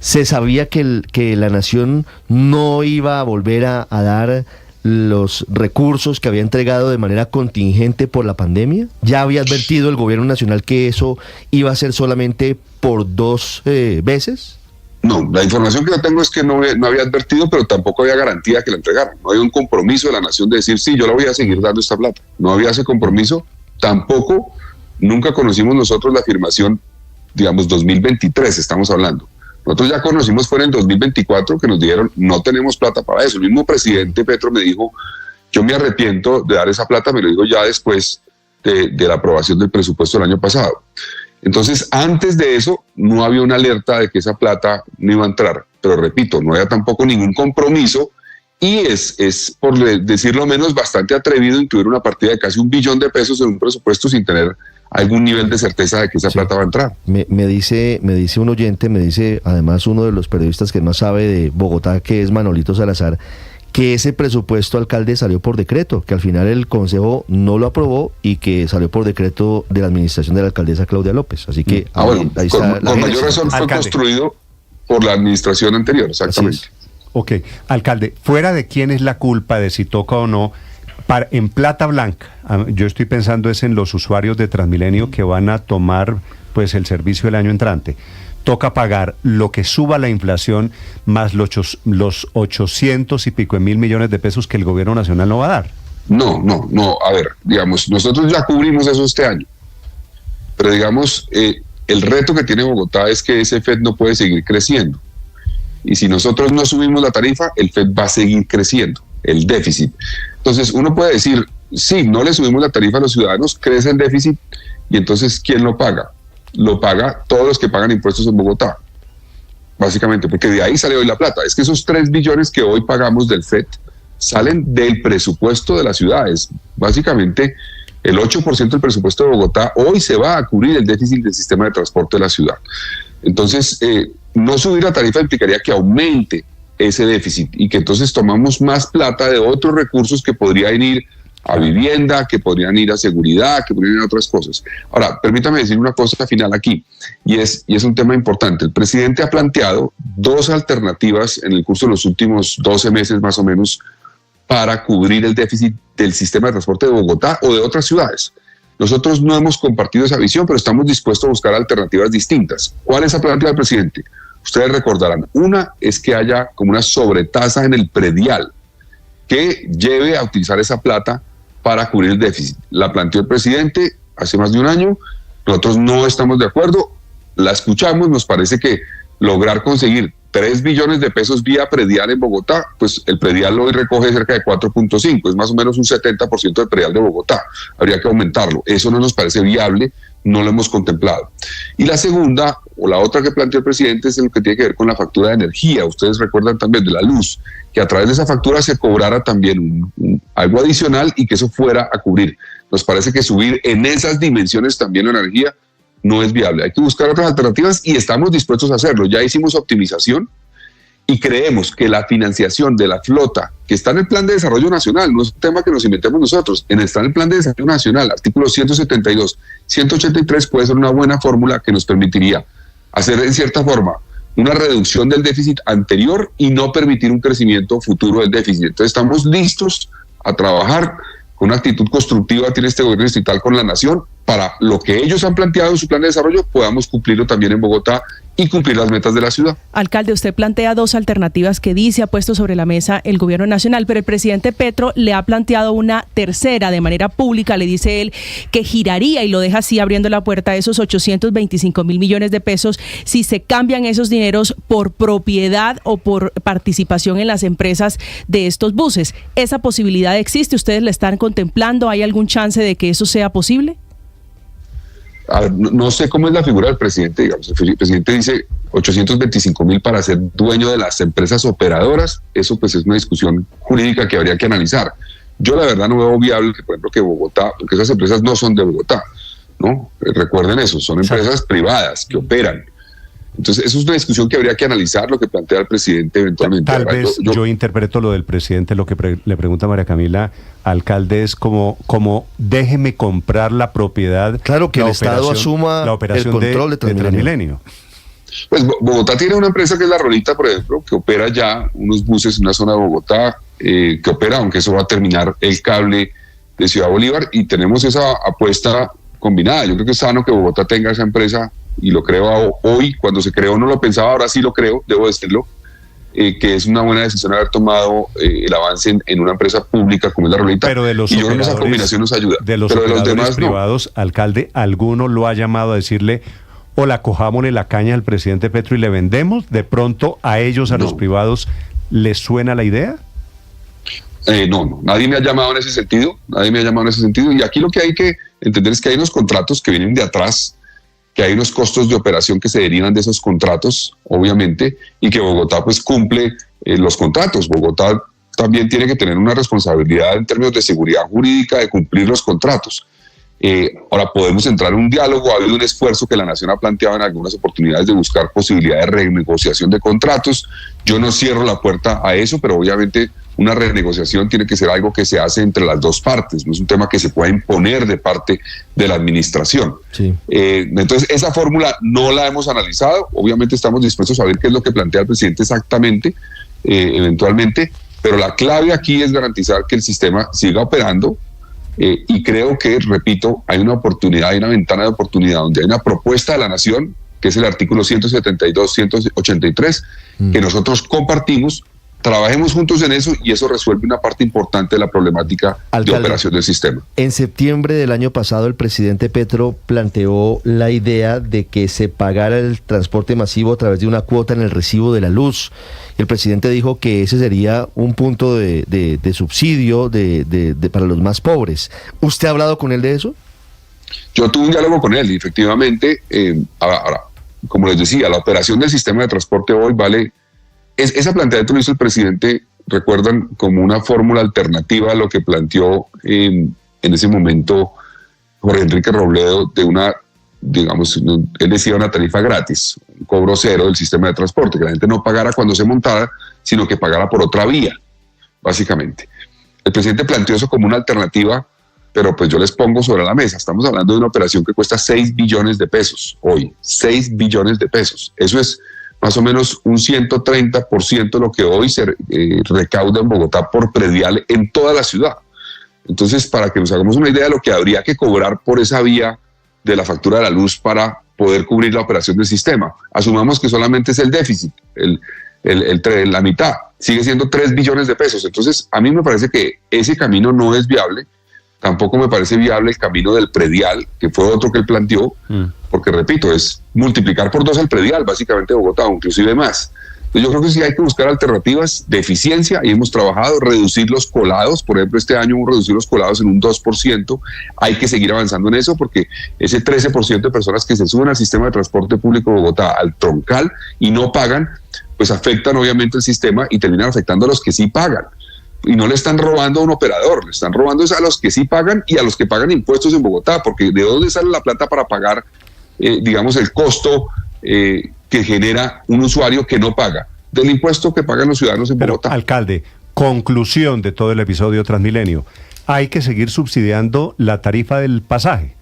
se sabía que la nación no iba a volver a dar los recursos que había entregado de manera contingente por la pandemia. ¿Ya había advertido el gobierno nacional que eso iba a ser solamente por 2 veces? No, la información que yo tengo es que no había advertido, pero tampoco había garantía que la entregaran. No había un compromiso de la nación de decir, sí, yo la voy a seguir dando esta plata. No había ese compromiso. Tampoco, nunca conocimos nosotros la afirmación, digamos, 2023 estamos hablando. Nosotros ya conocimos, fue en el 2024 que nos dijeron, no tenemos plata para eso. El mismo presidente Petro me dijo, yo me arrepiento de dar esa plata, me lo dijo ya después de la aprobación del presupuesto del año pasado. Entonces, antes de eso, no había una alerta de que esa plata no iba a entrar. Pero repito, no había tampoco ningún compromiso y es por decirlo menos, bastante atrevido incluir una partida de casi $1 billón en un presupuesto sin tener algún nivel de certeza de que esa plata va a entrar. Me dice un oyente, me dice además uno de los periodistas que más sabe de Bogotá, que es Manolito Salazar, que ese presupuesto, alcalde, salió por decreto, que al final el Consejo no lo aprobó y que salió por decreto de la administración de la alcaldesa Claudia López. Así que bueno, ahí está con mayor razón fue construido por la administración anterior, exactamente. Ok, alcalde, fuera de quién es la culpa de si toca o no, en plata blanca, yo estoy pensando es en los usuarios de Transmilenio que van a tomar pues el servicio el año entrante. Toca pagar lo que suba la inflación más los 800 y pico de mil millones de pesos que el gobierno nacional no va a dar. No, a ver, digamos, nosotros ya cubrimos eso este año, pero digamos, el reto que tiene Bogotá es que ese FED no puede seguir creciendo. Y si nosotros no subimos la tarifa, el FED va a seguir creciendo, el déficit. Entonces uno puede decir, sí, no le subimos la tarifa a los ciudadanos, crece el déficit, y entonces ¿quién lo paga? Lo paga todos los que pagan impuestos en Bogotá, básicamente, porque de ahí sale hoy la plata. Es que esos 3 billones que hoy pagamos del FED salen del presupuesto de las ciudades. Básicamente, el 8% del presupuesto de Bogotá hoy se va a cubrir el déficit del sistema de transporte de la ciudad. Entonces, no subir la tarifa implicaría que aumente ese déficit y que entonces tomamos más plata de otros recursos que podrían ir a vivienda, que podrían ir a seguridad, que podrían ir a otras cosas. Ahora, permítame decir una cosa final aquí, y es un tema importante. El presidente ha planteado 2 alternativas en el curso de los últimos 12 meses más o menos para cubrir el déficit del sistema de transporte de Bogotá o de otras ciudades. Nosotros no hemos compartido esa visión, pero estamos dispuestos a buscar alternativas distintas. ¿Cuál es la planteada del presidente? Ustedes recordarán, una es que haya como una sobretasa en el predial que lleve a utilizar esa plata para cubrir el déficit. La planteó el presidente hace más de un año, nosotros no estamos de acuerdo, la escuchamos, nos parece que lograr conseguir 3 billones de pesos vía predial en Bogotá, pues el predial hoy recoge cerca de 4.5, es más o menos un 70% del predial de Bogotá, habría que aumentarlo, eso no nos parece viable, no lo hemos contemplado. Y la segunda, o la otra que planteó el presidente es lo que tiene que ver con la factura de energía. Ustedes recuerdan también de la luz, que a través de esa factura se cobrara también algo adicional y que eso fuera a cubrir. Nos parece que subir en esas dimensiones también la energía no es viable. Hay que buscar otras alternativas y estamos dispuestos a hacerlo. Ya hicimos optimización y creemos que la financiación de la flota, que está en el Plan de Desarrollo Nacional, no es un tema que nos inventemos nosotros, está en el Plan de Desarrollo Nacional, artículos 172, 183, puede ser una buena fórmula que nos permitiría hacer en cierta forma una reducción del déficit anterior y no permitir un crecimiento futuro del déficit. Entonces estamos listos a trabajar con una actitud constructiva, tiene este gobierno distrital con la nación, para lo que ellos han planteado en su plan de desarrollo, podamos cumplirlo también en Bogotá y cumplir las metas de la ciudad. Alcalde, usted plantea dos alternativas que dice, ha puesto sobre la mesa el gobierno nacional, pero el presidente Petro le ha planteado una tercera de manera pública, le dice él que giraría, y lo deja así abriendo la puerta a esos 825.000 millones de pesos si se cambian esos dineros por propiedad o por participación en las empresas de estos buses. ¿Esa posibilidad existe? ¿Ustedes la están contemplando? ¿Hay algún chance de que eso sea posible? A ver, no sé cómo es la figura del presidente, digamos. El presidente dice 825.000 para ser dueño de las empresas operadoras. Eso pues es una discusión jurídica que habría que analizar. Yo la verdad no veo viable, por ejemplo, que Bogotá, porque esas empresas no son de Bogotá, ¿no? Recuerden eso, son empresas privadas que operan. Entonces, eso es una discusión que habría que analizar, lo que plantea el presidente eventualmente. Tal vez yo interpreto lo del presidente, lo que le pregunta María Camila, alcalde, es como déjeme comprar la propiedad. Claro, que el Estado asuma la operación el control de Transmilenio. Pues Bogotá tiene una empresa que es La Rolita, por ejemplo, que opera ya unos buses en una zona de Bogotá, que opera, aunque eso va a terminar el cable de Ciudad Bolívar, y tenemos esa apuesta combinada. Yo creo que es sano que Bogotá tenga esa empresa, y lo creo hoy. Cuando se creó no lo pensaba, ahora sí lo creo, debo decirlo, que es una buena decisión haber tomado el avance en una empresa pública como es La Rolita. Pero de los y yo creo que esa combinación nos ayuda. De los operadores privados, no. Alcalde, ¿alguno lo ha llamado a decirle, hola, cojámosle la caña al presidente Petro y le vendemos? ¿De pronto a ellos, a los privados, les suena la idea? No, nadie me ha llamado en ese sentido, y aquí lo que hay que entender es que hay unos contratos que vienen de atrás, que hay unos costos de operación que se derivan de esos contratos, obviamente, y que Bogotá pues cumple los contratos. Bogotá también tiene que tener una responsabilidad en términos de seguridad jurídica de cumplir los contratos. Ahora podemos entrar en un diálogo, ha habido un esfuerzo que la Nación ha planteado en algunas oportunidades de buscar posibilidades de renegociación de contratos. Yo no cierro la puerta a eso, pero obviamente una renegociación tiene que ser algo que se hace entre las dos partes, no es un tema que se pueda imponer de parte de la administración. Sí. Entonces esa fórmula no la hemos analizado, obviamente estamos dispuestos a ver qué es lo que plantea el presidente exactamente, eventualmente, pero la clave aquí es garantizar que el sistema siga operando. Y creo que, repito, hay una oportunidad, hay una ventana de oportunidad donde hay una propuesta de la Nación, que es el artículo 172, 183, que nosotros compartimos, trabajemos juntos en eso y eso resuelve una parte importante de la problemática de operación del sistema. En septiembre del año pasado el presidente Petro planteó la idea de que se pagara el transporte masivo a través de una cuota en el recibo de la luz. El presidente dijo que ese sería un punto de subsidio para los más pobres. ¿Usted ha hablado con él de eso? Yo tuve un diálogo con él y efectivamente, ahora, como les decía, la operación del sistema de transporte hoy vale... Esa planteamiento lo hizo el presidente, recuerdan, como una fórmula alternativa a lo que planteó en ese momento Jorge Enrique Robledo de una, digamos, él decía una tarifa gratis, un cobro cero del sistema de transporte, que la gente no pagara cuando se montara, sino que pagara por otra vía, básicamente. El presidente planteó eso como una alternativa, pero pues yo les pongo sobre la mesa, estamos hablando de una operación que cuesta 6 billones de pesos hoy, 6 billones de pesos. Eso es más o menos un 130% de lo que hoy se recauda en Bogotá por predial en toda la ciudad. Entonces, para que nos hagamos una idea de lo que habría que cobrar por esa vía de la factura de la luz para poder cubrir la operación del sistema. Asumamos que solamente es el déficit, la mitad, sigue siendo 3 billones de pesos. Entonces, a mí me parece que ese camino no es viable. Tampoco me parece viable el camino del predial, que fue otro que él planteó, porque repito, es multiplicar por 2 el predial, básicamente de Bogotá, o inclusive más. Yo creo que sí hay que buscar alternativas de eficiencia y hemos trabajado, reducir los colados, por ejemplo este año hemos reducido los colados en un 2%, hay que seguir avanzando en eso porque ese 13% de personas que se suben al sistema de transporte público de Bogotá, al troncal y no pagan, pues afectan obviamente el sistema y terminan afectando a los que sí pagan. Y no le están robando a un operador, le están robando a los que sí pagan y a los que pagan impuestos en Bogotá, porque ¿de dónde sale la plata para pagar, digamos, el costo que genera un usuario que no paga? Del impuesto que pagan los ciudadanos en Bogotá. Alcalde, conclusión de todo el episodio Transmilenio, ¿hay que seguir subsidiando la tarifa del pasaje?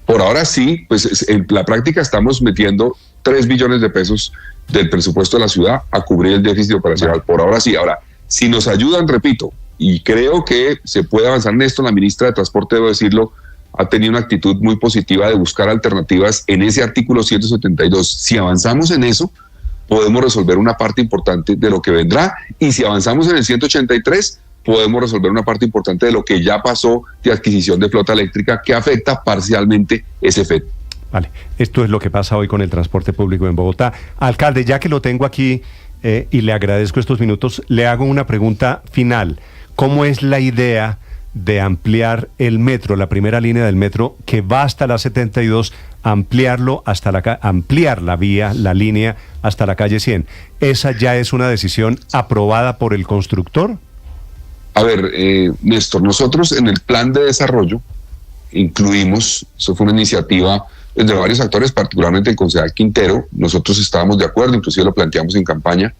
Por ahora sí, pues en la práctica estamos metiendo 3 billones de pesos del presupuesto de la ciudad a cubrir el déficit operacional. Por ahora sí. Ahora, si nos ayudan, repito, y creo que se puede avanzar en esto, la ministra de Transporte, debo decirlo, ha tenido una actitud muy positiva de buscar alternativas en ese artículo 172. Si avanzamos en eso, podemos resolver una parte importante de lo que vendrá, y si avanzamos en el 183, podemos resolver una parte importante de lo que ya pasó de adquisición de flota eléctrica que afecta parcialmente ese FED. Vale, esto es lo que pasa hoy con el transporte público en Bogotá. Alcalde, ya que lo tengo aquí y le agradezco estos minutos, le hago una pregunta final. ¿Cómo es la idea de ampliar el metro, la primera línea del metro que va hasta la 72, ampliar la vía, la línea hasta la calle 100? ¿Esa ya es una decisión aprobada por el constructor? A ver, Néstor, nosotros en el plan de desarrollo incluimos, eso fue una iniciativa de varios actores, particularmente el concejal Quintero. Nosotros estábamos de acuerdo, inclusive lo planteamos en campaña,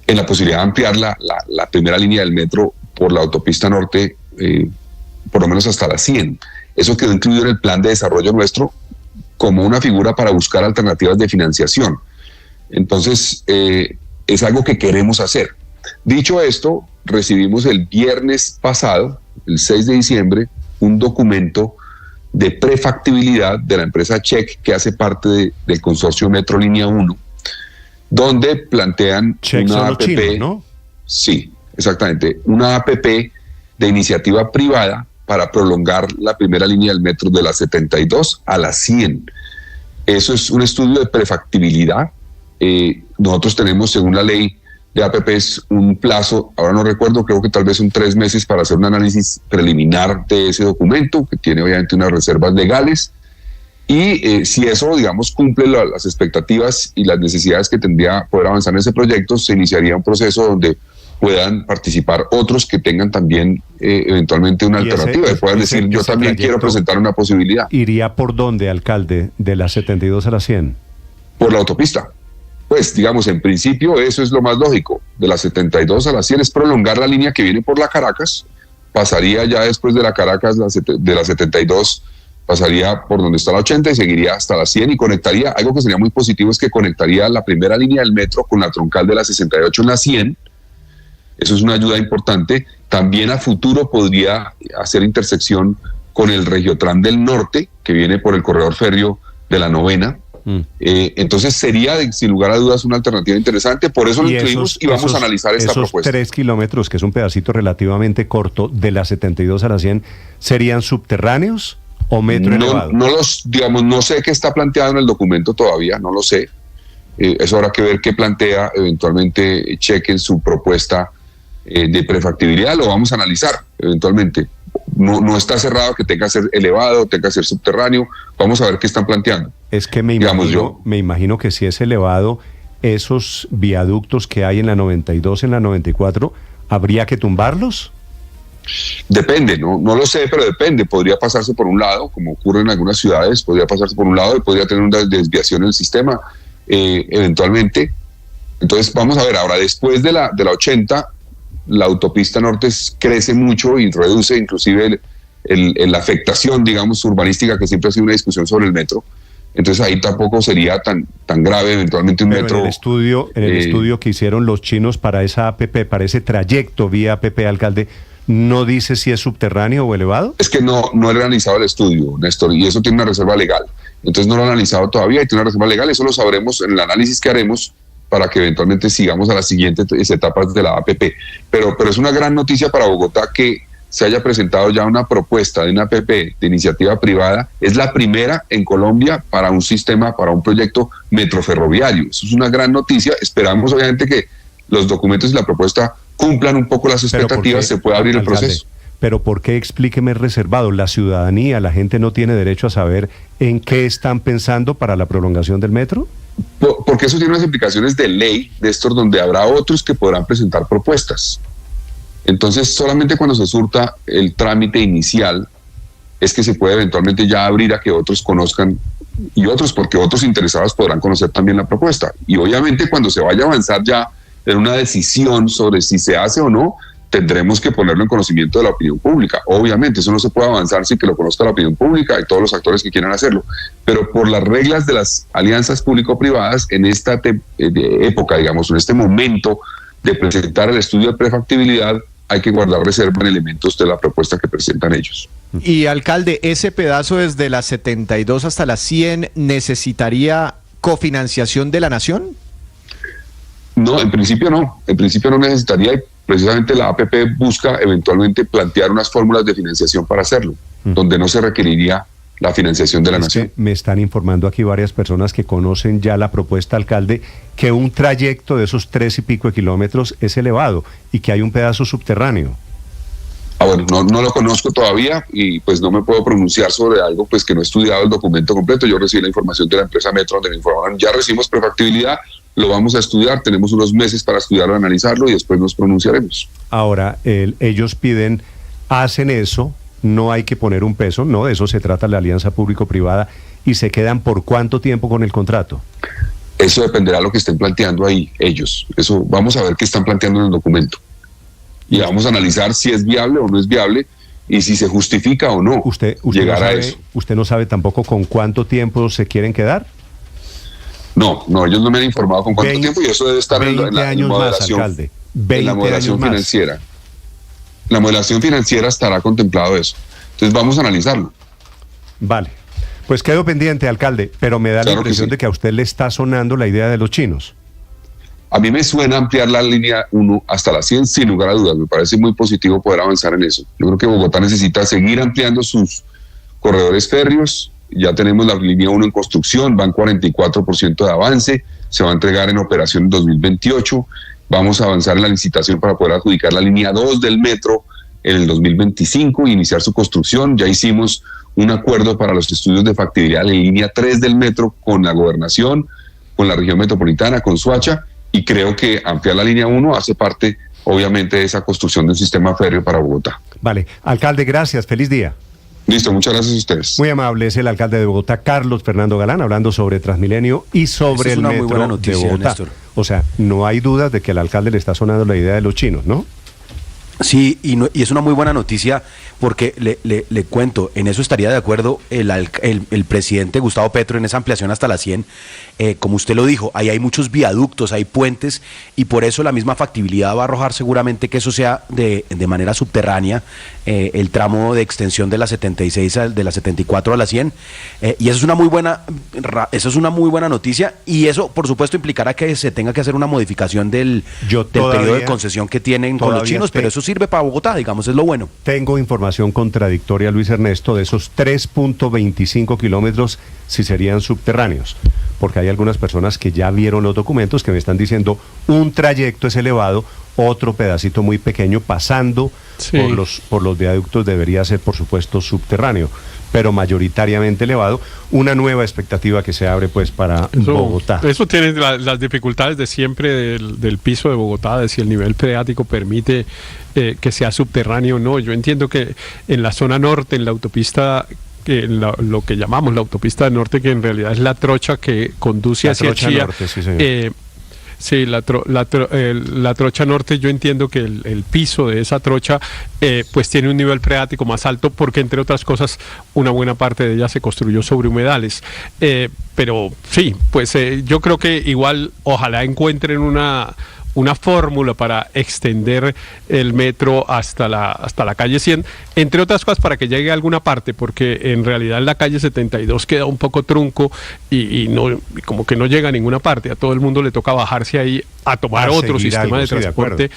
en la posibilidad de ampliar la primera línea del metro por la autopista norte, por lo menos hasta la 100. Eso quedó incluido en el plan de desarrollo nuestro como una figura para buscar alternativas de financiación. Entonces, es algo que queremos hacer. Dicho esto, recibimos el viernes pasado, el 6 de diciembre, un documento de prefactibilidad de la empresa Check, que hace parte del consorcio Metro Línea 1, donde plantean Check una son los APP, chinos, ¿no? Sí, exactamente, una APP de iniciativa privada para prolongar la primera línea del metro de la 72 a la 100. Eso es un estudio de prefactibilidad. Nosotros tenemos, según la ley de APPs, un plazo, ahora no recuerdo, creo que tal vez son 3 meses para hacer un análisis preliminar de ese documento, que tiene obviamente unas reservas legales, y si eso, digamos, cumple las expectativas y las necesidades que tendría poder avanzar en ese proyecto, se iniciaría un proceso donde puedan participar otros que tengan también eventualmente una alternativa, y puedan decir, yo también quiero presentar una posibilidad. ¿Iría por dónde, alcalde, de la 72 a la 100? Por la autopista. Pues, digamos, en principio eso es lo más lógico. De la 72 a la 100 es prolongar la línea que viene por la Caracas, pasaría ya después de la Caracas, de la 72, pasaría por donde está la 80 y seguiría hasta la 100 y conectaría, algo que sería muy positivo es que conectaría la primera línea del metro con la troncal de la 68 en la 100. Eso es una ayuda importante. También a futuro podría hacer intersección con el Regiotran del Norte, que viene por el corredor férreo de la 9ª. Entonces sería, sin lugar a dudas, una alternativa interesante. Por eso lo incluimos y vamos a analizar esta propuesta. Esos 3 kilómetros, que es un pedacito relativamente corto, de la 72 a la 100, ¿serían subterráneos o metro elevado? No sé qué está planteado en el documento todavía, no lo sé. Eso habrá que ver qué plantea eventualmente Cheque en su propuesta de prefactibilidad. Lo vamos a analizar eventualmente. No está cerrado que tenga que ser elevado, tenga que ser subterráneo. Vamos a ver qué están planteando. Es que me imagino que si es elevado, esos viaductos que hay en la 92, en la 94, ¿habría que tumbarlos? Depende, no lo sé, pero depende. Podría pasarse por un lado, como ocurre en algunas ciudades, podría pasarse por un lado y podría tener una desviación en el sistema eventualmente. Entonces vamos a ver, ahora después de la 80, la autopista norte crece mucho y reduce inclusive la afectación, digamos, urbanística, que siempre ha sido una discusión sobre el metro. Entonces ahí tampoco sería tan grave eventualmente un metro. En el estudio que hicieron los chinos para esa APP, para ese trayecto vía APP, alcalde, ¿no dice si es subterráneo o elevado? Es que no he analizado el estudio, Néstor, y eso tiene una reserva legal. Entonces no lo he analizado todavía y tiene una reserva legal. Eso lo sabremos en el análisis que haremos para que eventualmente sigamos a las siguientes etapas de la APP. Pero es una gran noticia para Bogotá que se haya presentado ya una propuesta de una APP de iniciativa privada, es la primera en Colombia para un sistema, para un proyecto metroferroviario. Eso es una gran noticia. Esperamos obviamente que los documentos y la propuesta cumplan un poco las expectativas, se pueda abrir el proceso. Pero ¿por qué, explíqueme, reservado? La ciudadanía, la gente no tiene derecho a saber en qué están pensando para la prolongación del metro. Porque eso tiene unas implicaciones de ley, de estos donde habrá otros que podrán presentar propuestas. Entonces, solamente cuando se surta el trámite inicial es que se puede eventualmente ya abrir a que otros conozcan y otros, porque otros interesados podrán conocer también la propuesta. Y obviamente cuando se vaya a avanzar ya en una decisión sobre si se hace o no, tendremos que ponerlo en conocimiento de la opinión pública. Obviamente, eso no se puede avanzar sin que lo conozca la opinión pública y todos los actores que quieran hacerlo. Pero por las reglas de las alianzas público-privadas, en esta época, digamos, en este momento de presentar el estudio de prefactibilidad, hay que guardar reserva en elementos de la propuesta que presentan ellos. Y alcalde, ¿ese pedazo desde las 72 hasta las 100 necesitaría cofinanciación de la nación? No, en principio no necesitaría, y precisamente la APP busca eventualmente plantear unas fórmulas de financiación para hacerlo, donde no se requeriría la financiación de la nación. Me están informando aquí varias personas que conocen ya la propuesta, alcalde, que un trayecto de esos 3 y pico de kilómetros es elevado y que hay un pedazo subterráneo. Bueno, no lo conozco todavía y pues no me puedo pronunciar sobre algo pues que no he estudiado el documento completo. Yo recibí la información de la empresa Metro donde me informaron, ya recibimos prefactibilidad, lo vamos a estudiar, tenemos unos meses para estudiarlo, analizarlo y después nos pronunciaremos. Ahora, ellos piden, hacen eso, no hay que poner un peso, no, de eso se trata la alianza público-privada, y se quedan ¿por cuánto tiempo con el contrato? Eso dependerá de lo que estén planteando ahí ellos. Eso vamos a ver qué están planteando en el documento. Y vamos a analizar si es viable o no es viable y si se justifica o no llegar no sabe, a eso. ¿Usted no sabe tampoco con cuánto tiempo se quieren quedar? No, ellos no me han informado con cuánto tiempo y eso debe estar en la moderación, más, alcalde. en la moderación financiera. La modelación financiera estará contemplado eso. Entonces vamos a analizarlo. Vale. Pues quedo pendiente, alcalde, pero me da la impresión de que a usted le está sonando la idea de los chinos. A mí me suena ampliar la línea 1 hasta la 100, sin lugar a dudas. Me parece muy positivo poder avanzar en eso. Yo creo que Bogotá necesita seguir ampliando sus corredores férreos. Ya tenemos la línea 1 en construcción, van 44% de avance, se va a entregar en operación en 2028. Vamos a avanzar en la licitación para poder adjudicar la línea 2 del metro en el 2025 e iniciar su construcción. Ya hicimos un acuerdo para los estudios de factibilidad en línea 3 del metro con la gobernación, con la región metropolitana, con Soacha, y creo que ampliar la línea 1 hace parte, obviamente, de esa construcción de un sistema férreo para Bogotá. Vale. Alcalde, gracias. Feliz día. Listo, muchas gracias a ustedes. Muy amable, es el alcalde de Bogotá, Carlos Fernando Galán, hablando sobre Transmilenio y sobre el metro muy noticia, de Bogotá. Néstor. O sea, no hay dudas de que al alcalde le está sonando la idea de los chinos, ¿no? Sí, y es una muy buena noticia porque le cuento, en eso estaría de acuerdo el presidente Gustavo Petro en esa ampliación hasta la 100. Como usted lo dijo, ahí hay muchos viaductos, hay puentes, y por eso la misma factibilidad va a arrojar seguramente que eso sea de manera subterránea, el tramo de extensión de la 76 de la 74 a la 100, y eso es una muy buena noticia, y eso por supuesto implicará que se tenga que hacer una modificación del periodo de concesión que tienen con los chinos, pero eso sirve para Bogotá, digamos, es lo bueno. Tengo información contradictoria, Luis Ernesto, de esos 3.25 kilómetros si serían subterráneos, porque hay algunas personas que ya vieron los documentos que me están diciendo un trayecto es elevado, otro pedacito muy pequeño pasando por los viaductos debería ser, por supuesto, subterráneo, pero mayoritariamente elevado. Una nueva expectativa que se abre pues para Bogotá. Eso tiene las dificultades de siempre del piso de Bogotá, de si el nivel freático permite que sea subterráneo o no. Yo entiendo que en la zona norte, en la autopista, lo que llamamos la autopista del norte, que en realidad es la trocha que conduce hacia Chía. Norte, sí, señor. Sí, la trocha norte, yo entiendo que el piso de esa trocha pues tiene un nivel freático más alto porque, entre otras cosas, una buena parte de ella se construyó sobre humedales. Pero sí, pues yo creo que igual ojalá encuentren una una fórmula para extender el metro hasta la calle 100, entre otras cosas para que llegue a alguna parte, porque en realidad en la calle 72 queda un poco trunco y como que no llega a ninguna parte. A todo el mundo le toca bajarse ahí a tomar otro sistema de transporte,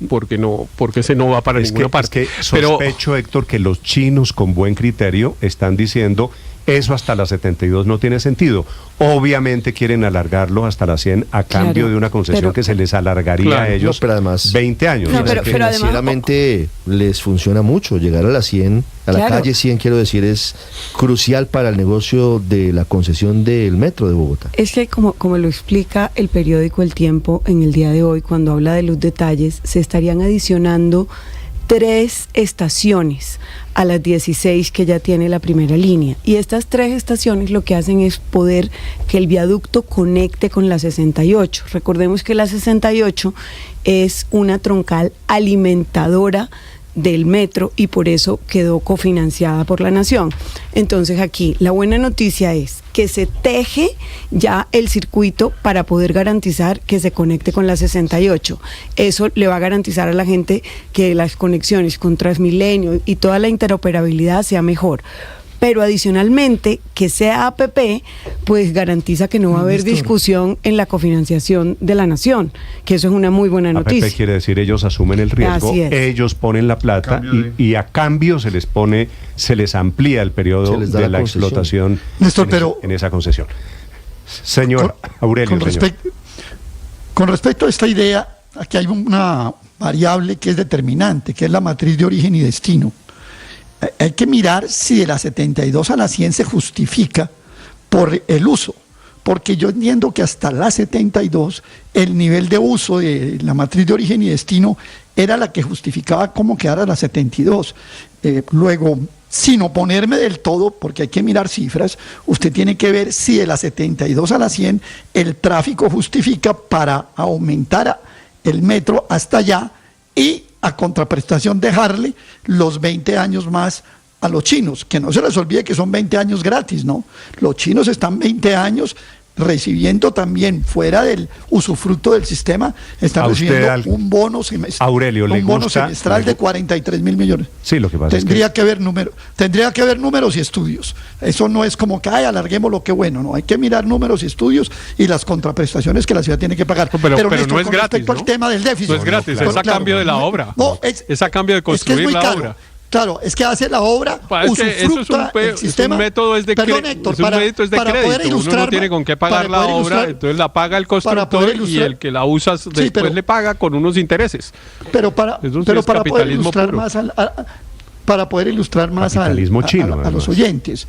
porque ese no va para ninguna parte. Es que sospecho, Héctor, que los chinos con buen criterio están diciendo eso hasta la 72 no tiene sentido. Obviamente quieren alargarlo hasta la 100 a cambio de una concesión que se les alargaría a ellos pero además, 20 años. Pero financieramente les funciona mucho. Llegar a la 100, a la calle 100, quiero decir, es crucial para el negocio de la concesión del metro de Bogotá. Es que como lo explica el periódico El Tiempo en el día de hoy, cuando habla de los detalles, se estarían adicionando 3 estaciones a las 16 que ya tiene la primera línea, y estas 3 estaciones lo que hacen es poder que el viaducto conecte con la 68. Recordemos que la 68 es una troncal alimentadora del metro y por eso quedó cofinanciada por la Nación. Entonces aquí la buena noticia es que se teje ya el circuito para poder garantizar que se conecte con la 68. Eso le va a garantizar a la gente que las conexiones con Transmilenio y toda la interoperabilidad sea mejor. Pero adicionalmente, que sea APP, pues garantiza que no va a haber discusión en la cofinanciación de la Nación, que eso es una muy buena noticia. APP quiere decir ellos asumen el riesgo, ellos ponen la plata y a cambio se les amplía el periodo de la explotación, Néstor, en esa concesión. Señor Aurelio. Con respecto a esta idea, aquí hay una variable que es determinante, que es la matriz de origen y destino. Hay que mirar si de la 72 a la 100 se justifica por el uso, porque yo entiendo que hasta la 72 el nivel de uso de la matriz de origen y destino era la que justificaba cómo quedara la 72. Luego, sin oponerme del todo, porque hay que mirar cifras, usted tiene que ver si de la 72 a la 100 el tráfico justifica para aumentar el metro hasta allá y a contraprestación dejarle los 20 años más a los chinos, que no se les olvide que son 20 años gratis, ¿no? Los chinos están 20 años recibiendo también, fuera del usufructo del sistema, están recibiendo un bono semestral, Aurelio, semestral de 43.000 millones. Sí, lo que pasa tendría que haber números y estudios. Eso no es como que alarguemos lo que bueno, no, hay que mirar números y estudios y las contraprestaciones que la ciudad tiene que pagar. Pero Néstor, no es gratis, respecto al tema del déficit. No es gratis, es a cambio de la obra. No, es a cambio de construir la obra. Claro, es que hace la obra, usufructa el sistema. Es un método de crédito. Uno no tiene con qué pagar la obra, entonces la paga el constructor y el que la usa después le paga con unos intereses. Pero para poder ilustrar más a los oyentes,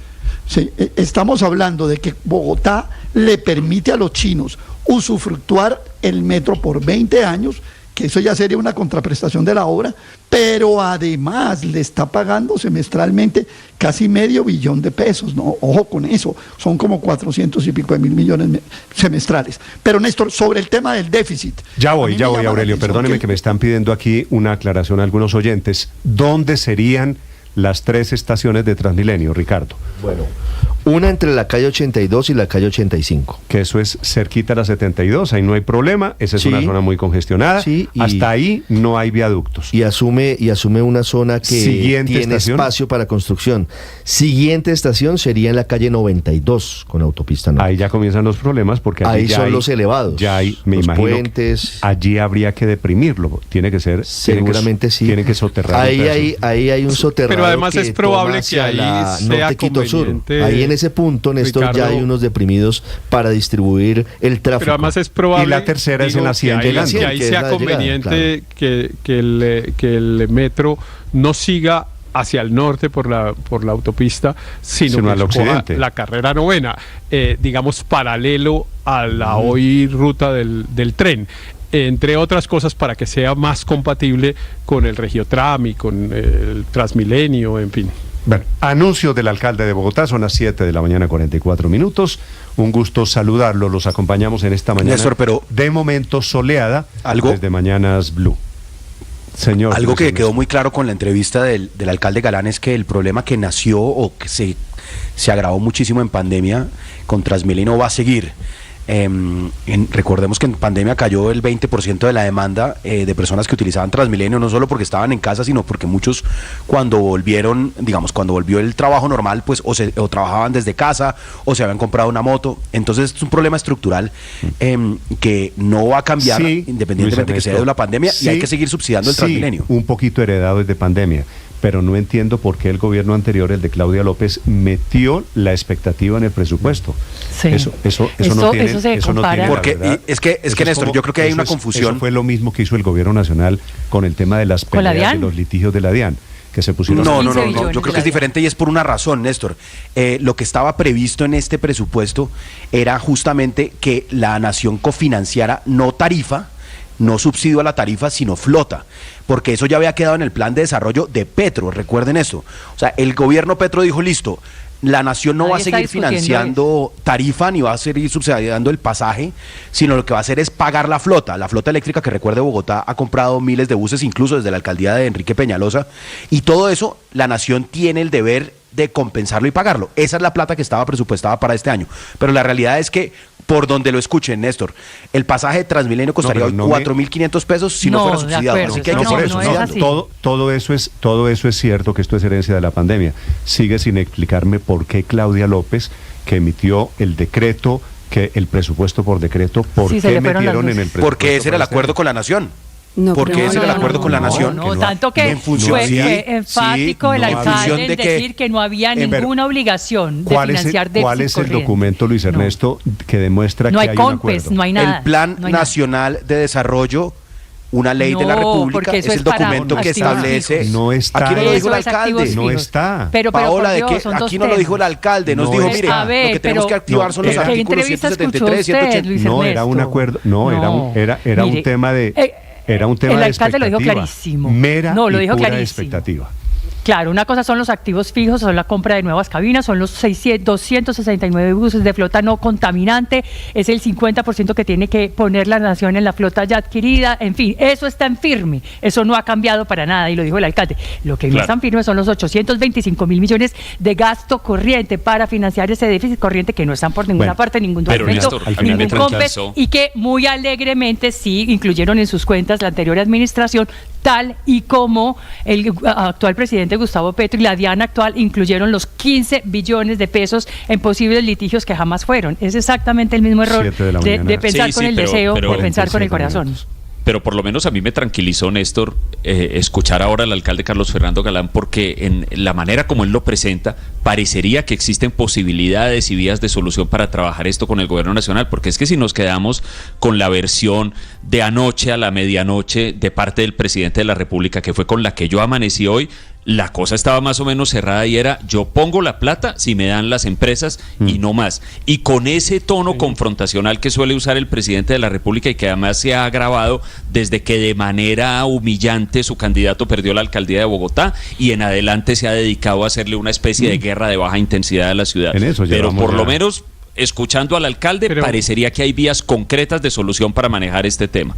sí, estamos hablando de que Bogotá le permite a los chinos usufructuar el metro por 20 años, que eso ya sería una contraprestación de la obra, pero además le está pagando semestralmente casi $500 millón de pesos, ¿no? Ojo con eso, son como 400 y pico de mil millones semestrales. Pero Néstor, sobre el tema del déficit. Ya voy, Aurelio, perdóneme que me están pidiendo aquí una aclaración a algunos oyentes. ¿Dónde serían las 3 estaciones de Transmilenio, Ricardo? Bueno, una entre la calle 82 y la calle 85. Que eso es cerquita a la 72, ahí no hay problema, esa es una zona muy congestionada, hasta ahí no hay viaductos. Y asume una zona que tiene espacio para construcción. Siguiente estación sería en la calle 92, con autopista norte. Ahí ya comienzan los problemas, porque ahí son los elevados, ya hay, me los imagino, puentes. Allí habría que deprimirlo, tiene que ser, seguramente tienen que soterrar. Ahí hay un soterrado. Pero además es probable que ahí sea conveniente. Ahí en ese punto, Néstor, Ricardo, ya hay unos deprimidos para distribuir el tráfico. Pero además es probable. Y la tercera es en la 100 llegando. Que ahí sea conveniente que el metro no siga hacia el norte por la autopista, sino al occidente. La carrera novena, digamos paralelo a la hoy ruta del tren. Entre otras cosas, para que sea más compatible con el Regiotram y con el Transmilenio, en fin. Bueno, anuncio del alcalde de Bogotá, son las 7 de la mañana, 44 minutos. Un gusto saludarlo, los acompañamos en esta mañana. Néstor, pero de momento soleada, desde Mañanas Blue. Señor. Algo que quedó muy claro con la entrevista del alcalde Galán es que el problema que nació o que se agravó muchísimo en pandemia con Transmilenio va a seguir. recordemos que en pandemia cayó el 20% de la demanda de personas que utilizaban Transmilenio, no solo porque estaban en casa, sino porque muchos cuando volvió el trabajo normal, pues o trabajaban desde casa o se habían comprado una moto. Entonces es un problema estructural que no va a cambiar independientemente de que sea de la pandemia, y hay que seguir subsidiando el Transmilenio. Un poquito heredado desde pandemia, pero no entiendo por qué el gobierno anterior, el de Claudia López, metió la expectativa en el presupuesto. Sí. Eso no tiene porque es que Néstor, yo creo que hay una confusión. Eso fue lo mismo que hizo el gobierno nacional con el tema de las peleas de los litigios de la DIAN, que se pusieron. No, yo creo que es diferente, y es por una razón, Néstor. Lo que estaba previsto en este presupuesto era justamente que la nación cofinanciara no tarifa, no subsidio a la tarifa, sino flota, porque eso ya había quedado en el plan de desarrollo de Petro, recuerden eso. O sea, el gobierno Petro dijo, listo, la nación no va a seguir financiando tarifa ni va a seguir subsidiando el pasaje, sino lo que va a hacer es pagar la flota eléctrica, que recuerde, Bogotá ha comprado miles de buses, incluso desde la alcaldía de Enrique Peñalosa, y todo eso la nación tiene el deber de compensarlo y pagarlo. Esa es la plata que estaba presupuestada para este año, pero la realidad es que, por donde lo escuchen, Néstor, el pasaje de Transmilenio costaría hoy 4.500 pesos si no fuera subsidiado. Así que hay que seguir subsidiando. Todo eso es cierto, que esto es herencia de la pandemia. Sigue sin explicarme por qué Claudia López, que emitió el decreto, que el presupuesto por decreto, ¿por qué metieron en el presupuesto? Porque ese era el acuerdo con la nación. Porque ese era el acuerdo con la nación. Tanto que fue enfático el alcalde en decir que no había ninguna obligación de financiar déficit. ¿Cuál es el documento, Luis Ernesto, que demuestra que hay un acuerdo? No hay nada. El Plan Nacional de Desarrollo, una ley de la República, es el documento que establece. No está. Aquí no lo dijo el alcalde. No está. Pero Paola, Dios, de que aquí no lo dijo el alcalde. Nos dijo, mire, lo que tenemos que activar son los artículos 173, 180. No, era un acuerdo. Era un tema de. Era un tema de expectativa. El alcalde lo dijo clarísimo. Lo dijo clarísimo. Expectativa. Claro, una cosa son los activos fijos, son la compra de nuevas cabinas, son los 269 buses de flota no contaminante, es el 50% que tiene que poner la nación en la flota ya adquirida, en fin, eso está en firme, eso no ha cambiado para nada, y lo dijo el alcalde. Lo que no está en firme son los 825.000 millones de gasto corriente para financiar ese déficit corriente que no están por ninguna parte, ningún documento, ningún COMPES, y que muy alegremente sí incluyeron en sus cuentas la anterior administración, tal y como el actual presidente Gustavo Petro y la DIAN actual incluyeron los 15 billones de pesos en posibles litigios que jamás fueron. Es exactamente el mismo error de pensar con el deseo, de pensar con el corazón. Pero por lo menos a mí me tranquilizó, Néstor, escuchar ahora al alcalde Carlos Fernando Galán, porque en la manera como él lo presenta, parecería que existen posibilidades y vías de solución para trabajar esto con el gobierno nacional, porque es que si nos quedamos con la versión de anoche a la medianoche de parte del presidente de la República, que fue con la que yo amanecí hoy, la cosa estaba más o menos cerrada y era: yo pongo la plata si me dan las empresas y no más. Y con ese tono confrontacional que suele usar el presidente de la República, y que además se ha agravado desde que de manera humillante su candidato perdió la alcaldía de Bogotá, y en adelante se ha dedicado a hacerle una especie de guerra de baja intensidad a la ciudad. Pero por lo menos, escuchando al alcalde, parecería que hay vías concretas de solución para manejar este tema.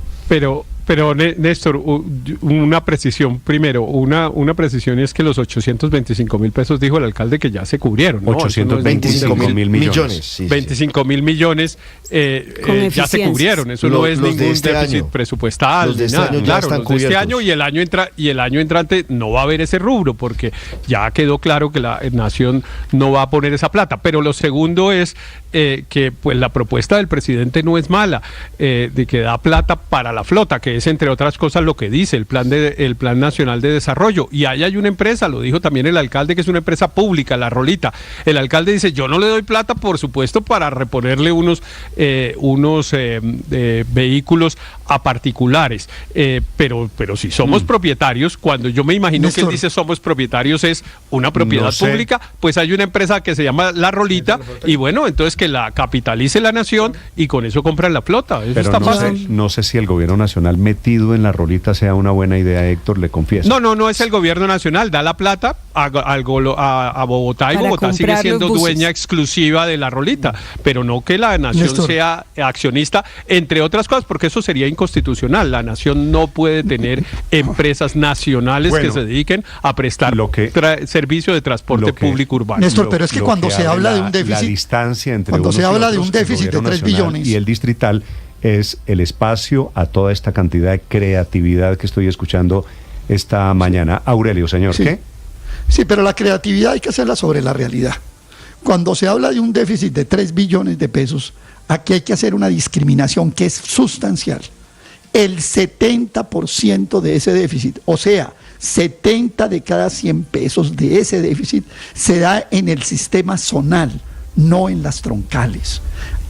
Pero Néstor, una precisión primero, una precisión es que los 825.000 pesos, dijo el alcalde, que ya se cubrieron, ¿no? 825.000 millones. Sí, 25.000 millones ya se cubrieron, eso no es ningún déficit presupuestal. Los de este año ya están cubiertos. De este año y el año entrante no va a haber ese rubro, porque ya quedó claro que la nación no va a poner esa plata. Pero lo segundo es que pues la propuesta del presidente no es mala, de que da plata para la flota, que es entre otras cosas lo que dice el Plan Nacional de Desarrollo. Y ahí hay una empresa, lo dijo también el alcalde, que es una empresa pública, La Rolita. El alcalde dice: yo no le doy plata, por supuesto, para reponerle unos vehículos a particulares, pero si somos propietarios, cuando yo me imagino que él dice somos propietarios, es una propiedad pública, pues hay una empresa que se llama La Rolita, y bueno, entonces que la capitalice la nación y con eso compran la flota. Eso pero está fácil. No sé si el gobierno nacional metido en La Rolita sea una buena idea, Héctor, le confieso. No es el gobierno nacional, da la plata a Bogotá, y Bogotá sigue siendo dueña exclusiva de La Rolita, pero no que la nación sea accionista, entre otras cosas, porque eso sería inconstitucional. La nación no puede tener empresas nacionales que se dediquen a prestar servicio de transporte público urbano. Néstor, pero es que cuando se habla de un déficit, la distancia entre cuando se habla de un el déficit de gobierno 3 nacional billones y el distrital, es el espacio a toda esta cantidad de creatividad que estoy escuchando esta mañana. Aurelio, señor, sí. ¿qué? Sí, pero la creatividad hay que hacerla sobre la realidad. Cuando se habla de un déficit de 3 billones de pesos, aquí hay que hacer una discriminación que es sustancial. El 70% de ese déficit, o sea, 70 de cada 100 pesos de ese déficit, se da en el sistema zonal, no en las troncales.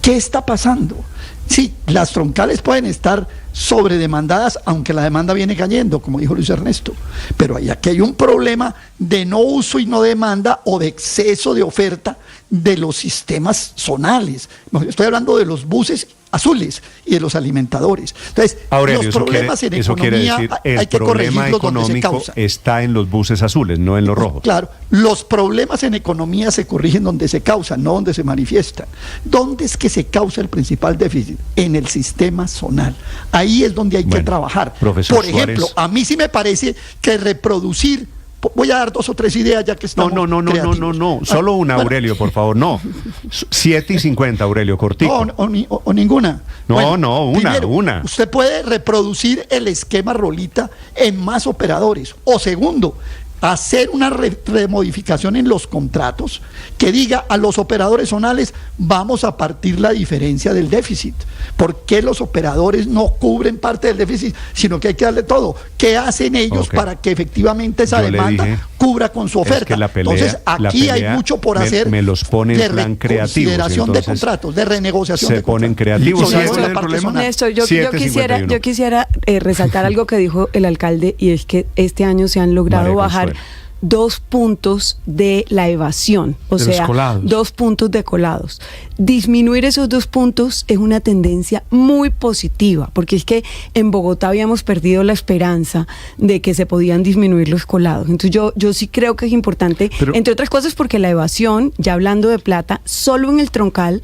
¿Qué está pasando? Sí, las troncales pueden estar sobredemandadas, aunque la demanda viene cayendo, como dijo Luis Ernesto, pero aquí hay un problema de no uso y no demanda o de exceso de oferta de los sistemas zonales. Estoy hablando de los buses azules y de los alimentadores. Entonces, Aurelio, los problemas en economía hay que corregirlos donde se causan. Está en los buses azules, no en los rojos. Claro, los problemas en economía se corrigen donde se causan, no donde se manifiestan. ¿Dónde es que se causa el principal déficit? En el sistema zonal. Ahí es donde hay que trabajar. Por ejemplo, a mí sí me parece que reproducir. Voy a dar 2 o 3 ideas ya que estamos No. Solo una, Aurelio, por favor, no. 7:50, Aurelio, cortico. O ninguna. Una. Usted puede reproducir el esquema Rolita en más operadores. O segundo, hacer una remodificación en los contratos que diga a los operadores zonales vamos a partir la diferencia del déficit. ¿Por qué los operadores no cubren parte del déficit, sino que hay que darle todo? ¿Qué hacen ellos para que efectivamente esa demanda cubra con su oferta? Entonces aquí hay mucho por hacer. Me los ponen en plan creativos. Consideración de contratos, de renegociación de contratos. Se ponen creativos. Néstor, yo quisiera resaltar algo que dijo el alcalde, y es que este año se han logrado bajar 2 puntos de la evasión, o sea, 2 puntos de colados. Disminuir esos 2 puntos es una tendencia muy positiva, porque es que en Bogotá habíamos perdido la esperanza de que se podían disminuir los colados. Entonces yo sí creo que es importante, entre otras cosas porque la evasión, ya hablando de plata, solo en el troncal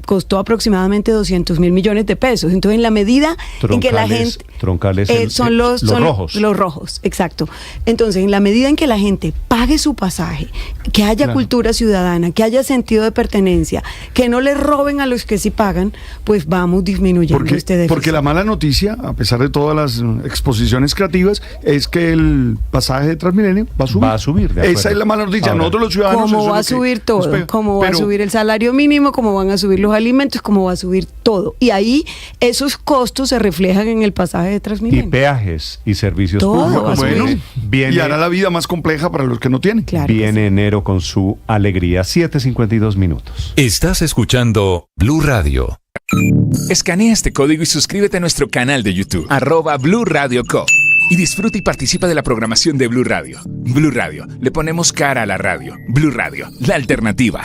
costó aproximadamente 200 mil millones de pesos. Entonces en la medida en que la gente... Troncales son los rojos. Los rojos, exacto. Entonces en la medida en que la gente pague su pasaje, que haya cultura ciudadana, que haya sentido de pertenencia, que no le roben a los que sí pagan, pues vamos disminuyendo este déficit. Porque la mala noticia, a pesar de todas las exposiciones creativas, es que el pasaje de Transmilenio va a subir. Esa es la mala noticia. Nosotros los ciudadanos... ¿Cómo va a subir todo? ¿Cómo va a subir el salario mínimo? ¿Cómo van a subir los alimentos? ¿Cómo va a subir todo? Y ahí esos costos se reflejan en el pasaje de Transmilenio. Y peajes y servicios todo públicos. Bueno, y hará la vida más compleja para los que no tienen. Claro viene enero con su alegría. 7:52 minutos. Estás escuchando Blue Radio. Escanea este código y suscríbete a nuestro canal de YouTube, @Blue Radio Co. Y disfruta y participa de la programación de Blue Radio. Blue Radio, le ponemos cara a la radio. Blue Radio, la alternativa.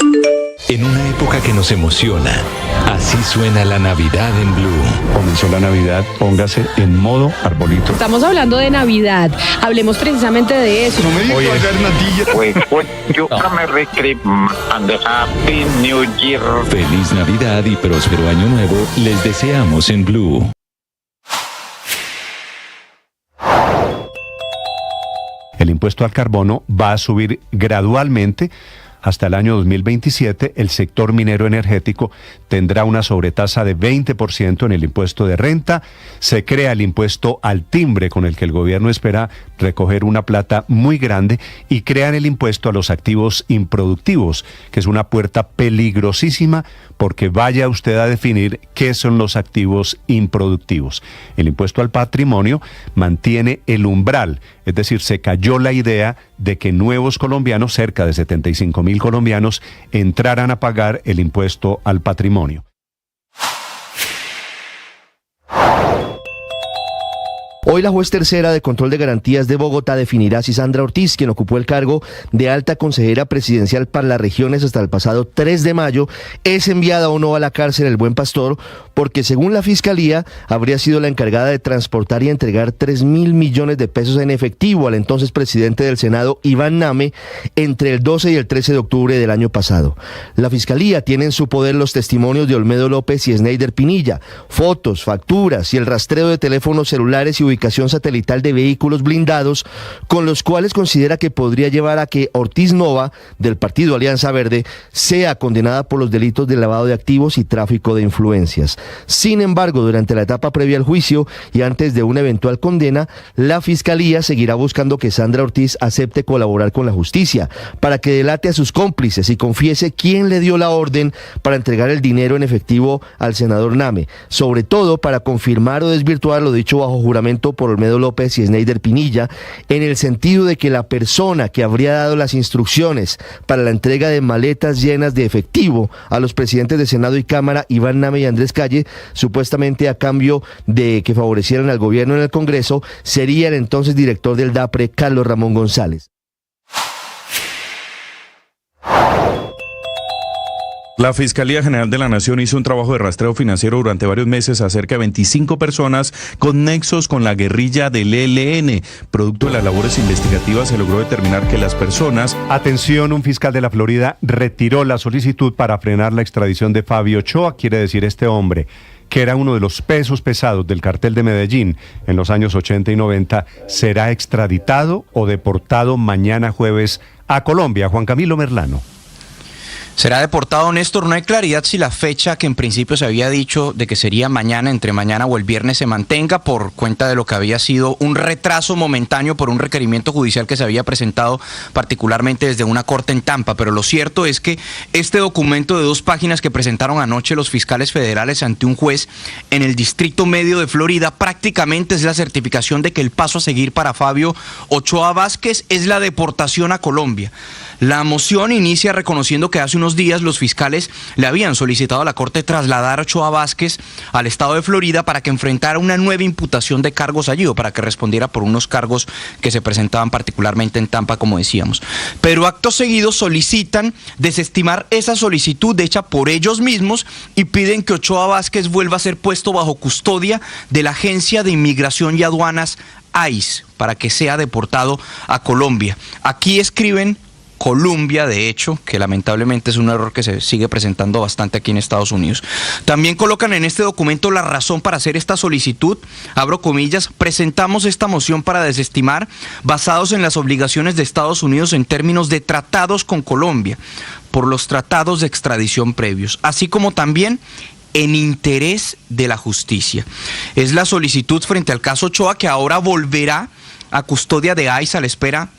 En una época que nos emociona, así suena la Navidad en Blue. Comenzó la Navidad, póngase en modo arbolito. Estamos hablando de Navidad. Hablemos precisamente de eso. No me digas Happy New Year. Feliz Navidad y próspero año nuevo les deseamos en Blue. El impuesto al carbono va a subir gradualmente. Hasta el año 2027, el sector minero energético tendrá una sobretasa de 20% en el impuesto de renta. Se crea el impuesto al timbre, con el que el gobierno espera recoger una plata muy grande, y crean el impuesto a los activos improductivos, que es una puerta peligrosísima, porque vaya usted a definir qué son los activos improductivos. El impuesto al patrimonio mantiene el umbral, es decir, se cayó la idea de que nuevos colombianos, cerca de 75.000 colombianos, entraran a pagar el impuesto al patrimonio. Hoy la juez tercera de control de garantías de Bogotá definirá si Sandra Ortiz, quien ocupó el cargo de alta consejera presidencial para las regiones hasta el pasado 3 de mayo, es enviada o no a la cárcel El Buen Pastor, porque según la Fiscalía habría sido la encargada de transportar y entregar 3.000 millones de pesos en efectivo al entonces presidente del Senado, Iván Name, entre el 12 y el 13 de octubre del año pasado. La Fiscalía tiene en su poder los testimonios de Olmedo López y Sneider Pinilla, fotos, facturas y el rastreo de teléfonos celulares y ubicación satelital de vehículos blindados, con los cuales considera que podría llevar a que Ortiz Nova, del partido Alianza Verde, sea condenada por los delitos de lavado de activos y tráfico de influencias. Sin embargo, durante la etapa previa al juicio y antes de una eventual condena, la Fiscalía seguirá buscando que Sandra Ortiz acepte colaborar con la justicia para que delate a sus cómplices y confiese quién le dio la orden para entregar el dinero en efectivo al senador Name, sobre todo para confirmar o desvirtuar lo dicho bajo juramento por Olmedo López y Sneider Pinilla, en el sentido de que la persona que habría dado las instrucciones para la entrega de maletas llenas de efectivo a los presidentes de Senado y Cámara, Iván Name y Andrés Calle, supuestamente a cambio de que favorecieran al gobierno en el Congreso, sería el entonces director del DAPRE, Carlos Ramón González. La Fiscalía General de la Nación hizo un trabajo de rastreo financiero durante varios meses a cerca de 25 personas con nexos con la guerrilla del ELN. Producto de las labores investigativas se logró determinar que las personas... Atención, un fiscal de la Florida retiró la solicitud para frenar la extradición de Fabio Ochoa, quiere decir este hombre, que era uno de los pesos pesados del cartel de Medellín en los años 80 y 90, será extraditado o deportado mañana jueves a Colombia. Juan Camilo Merlano. Será deportado, Néstor. No hay claridad si la fecha que en principio se había dicho de que sería mañana, entre mañana o el viernes, se mantenga por cuenta de lo que había sido un retraso momentáneo por un requerimiento judicial que se había presentado particularmente desde una corte en Tampa. Pero lo cierto es que este documento de 2 páginas que presentaron anoche los fiscales federales ante un juez en el Distrito Medio de Florida prácticamente es la certificación de que el paso a seguir para Fabio Ochoa Vázquez es la deportación a Colombia. La moción inicia reconociendo que hace unos días los fiscales le habían solicitado a la Corte trasladar a Ochoa Vázquez al estado de Florida para que enfrentara una nueva imputación de cargos allí o para que respondiera por unos cargos que se presentaban particularmente en Tampa, como decíamos. Pero acto seguido solicitan desestimar esa solicitud hecha por ellos mismos y piden que Ochoa Vázquez vuelva a ser puesto bajo custodia de la Agencia de Inmigración y Aduanas, ICE, para que sea deportado a Colombia. Aquí escriben Colombia, de hecho, que lamentablemente es un error que se sigue presentando bastante aquí en Estados Unidos. También colocan en este documento la razón para hacer esta solicitud, abro comillas, presentamos esta moción para desestimar basados en las obligaciones de Estados Unidos en términos de tratados con Colombia, por los tratados de extradición previos, así como también en interés de la justicia. Es la solicitud frente al caso Ochoa que ahora volverá a custodia de ICE a la espera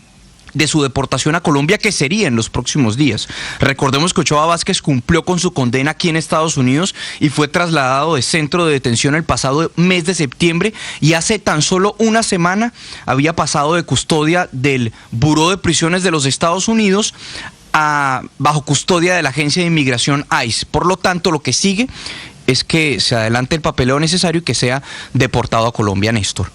de su deportación a Colombia, que sería en los próximos días. Recordemos que Ochoa Vázquez cumplió con su condena aquí en Estados Unidos y fue trasladado de centro de detención el pasado mes de septiembre y hace tan solo una semana había pasado de custodia del Buró de Prisiones de los Estados Unidos bajo custodia de la Agencia de Inmigración ICE. Por lo tanto, lo que sigue es que se adelante el papeleo necesario y que sea deportado a Colombia, Néstor.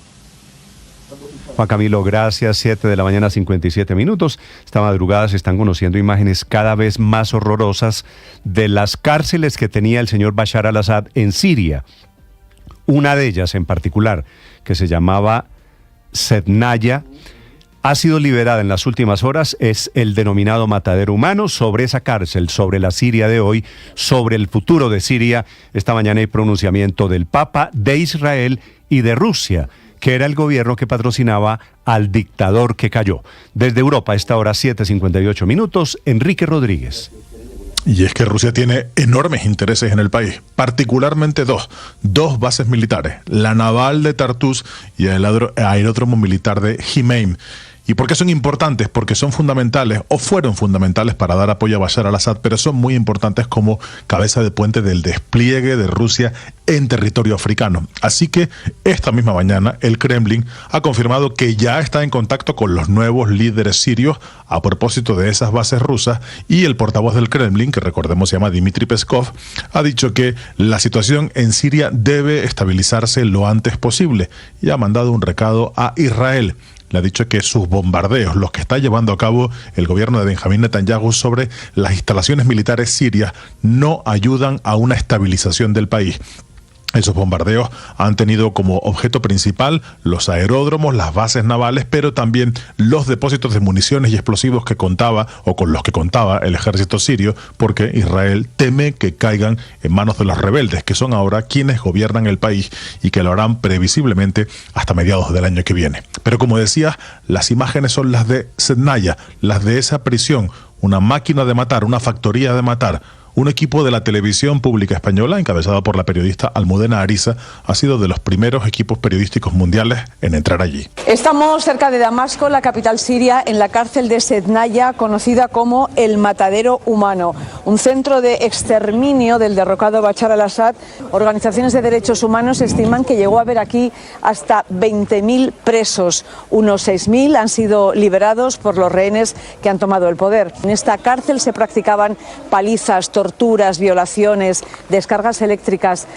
Juan Camilo, gracias. 7 de la mañana, 57 minutos. Esta madrugada se están conociendo imágenes cada vez más horrorosas de las cárceles que tenía el señor Bashar al-Assad en Siria. Una de ellas en particular, que se llamaba Sednaya, ha sido liberada en las últimas horas. Es el denominado matadero humano. Sobre esa cárcel, sobre la Siria de hoy, sobre el futuro de Siria, esta mañana hay pronunciamiento del Papa, de Israel y de Rusia, que era el gobierno que patrocinaba al dictador que cayó. Desde Europa, a esta hora 7:58 minutos, Enrique Rodríguez. Y es que Rusia tiene enormes intereses en el país, particularmente dos bases militares, la naval de Tartus y el aeródromo militar de Jimeim. ¿Y por qué son importantes? Porque son fundamentales o fueron fundamentales para dar apoyo a Bashar al-Assad, pero son muy importantes como cabeza de puente del despliegue de Rusia en territorio africano. Así que esta misma mañana el Kremlin ha confirmado que ya está en contacto con los nuevos líderes sirios a propósito de esas bases rusas, y el portavoz del Kremlin, que recordemos se llama Dmitry Peskov, ha dicho que la situación en Siria debe estabilizarse lo antes posible y ha mandado un recado a Israel. Le ha dicho que sus bombardeos, los que está llevando a cabo el gobierno de Benjamín Netanyahu sobre las instalaciones militares sirias, no ayudan a una estabilización del país. Esos bombardeos han tenido como objeto principal los aeródromos, las bases navales, pero también los depósitos de municiones y explosivos que contaba o con los que contaba el ejército sirio, porque Israel teme que caigan en manos de los rebeldes, que son ahora quienes gobiernan el país y que lo harán previsiblemente hasta mediados del año que viene. Pero como decía, las imágenes son las de Sednaya, las de esa prisión, una máquina de matar, una factoría de matar. Un equipo de la televisión pública española, encabezado por la periodista Almudena Ariza, ha sido de los primeros equipos periodísticos mundiales en entrar allí. Estamos cerca de Damasco, la capital siria, en la cárcel de Sednaya, conocida como el matadero humano, un centro de exterminio del derrocado Bashar al-Assad. Organizaciones de derechos humanos estiman que llegó a haber aquí hasta 20.000 presos. Unos 6.000 han sido liberados por los rehenes que han tomado el poder. En esta cárcel se practicaban palizas, torturas, violaciones, descargas eléctricas.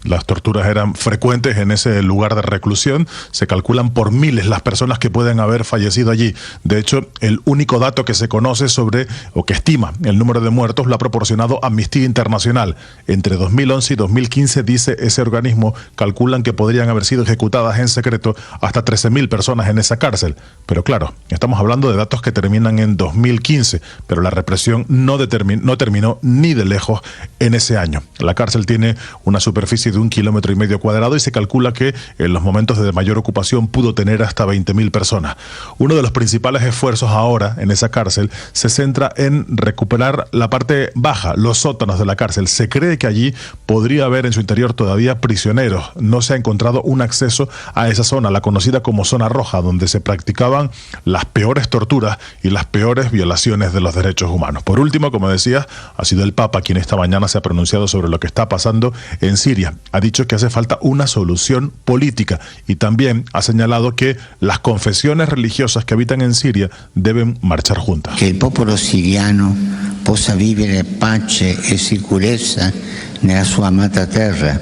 Las torturas eran frecuentes en ese lugar de reclusión. Se calculan por miles las personas que pueden haber fallecido allí. De hecho, el único dato que se conoce sobre, o que estima el número de muertos, lo ha proporcionado Amnistía Internacional. Entre 2011 y 2015, dice ese organismo, calculan que podrían haber sido ejecutadas en secreto hasta 13.000 personas en esa cárcel. Pero claro, estamos hablando de datos que terminan en 2015, pero la represión no terminó ni de lejos en ese año. La cárcel tiene una superficie de 1,5 kilómetros cuadrado y se calcula que en los momentos de mayor ocupación pudo tener hasta 20.000 personas. Uno de los principales esfuerzos ahora en esa cárcel se centra en recuperar la parte baja, los sótanos de la cárcel. Se cree que allí podría haber en su interior todavía prisioneros. No se ha encontrado un acceso a esa zona, la conocida como zona roja, donde se practicaban las peores torturas y las peores violaciones de los derechos humanos. Por último, como decía, ha sido el Papa quien esta mañana se ha pronunciado sobre lo que está pasando en Siria. Ha dicho que hace falta una solución política y también ha señalado que las confesiones religiosas que habitan en Siria deben marchar juntas. Que el pueblo siriano possa vivere pace e sicurezza nella sua amata terra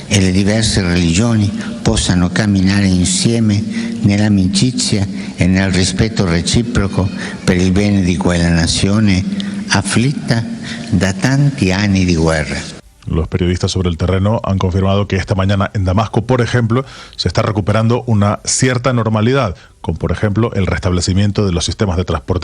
e le diverse religioni possano camminare insieme nell'amicizia e nel rispetto reciproco per il bene di quella nazione afflitta da tanti anni di guerra. Los periodistas sobre el terreno han confirmado que esta mañana en Damasco, por ejemplo, se está recuperando una cierta normalidad, con, por ejemplo, el restablecimiento de los sistemas de transporte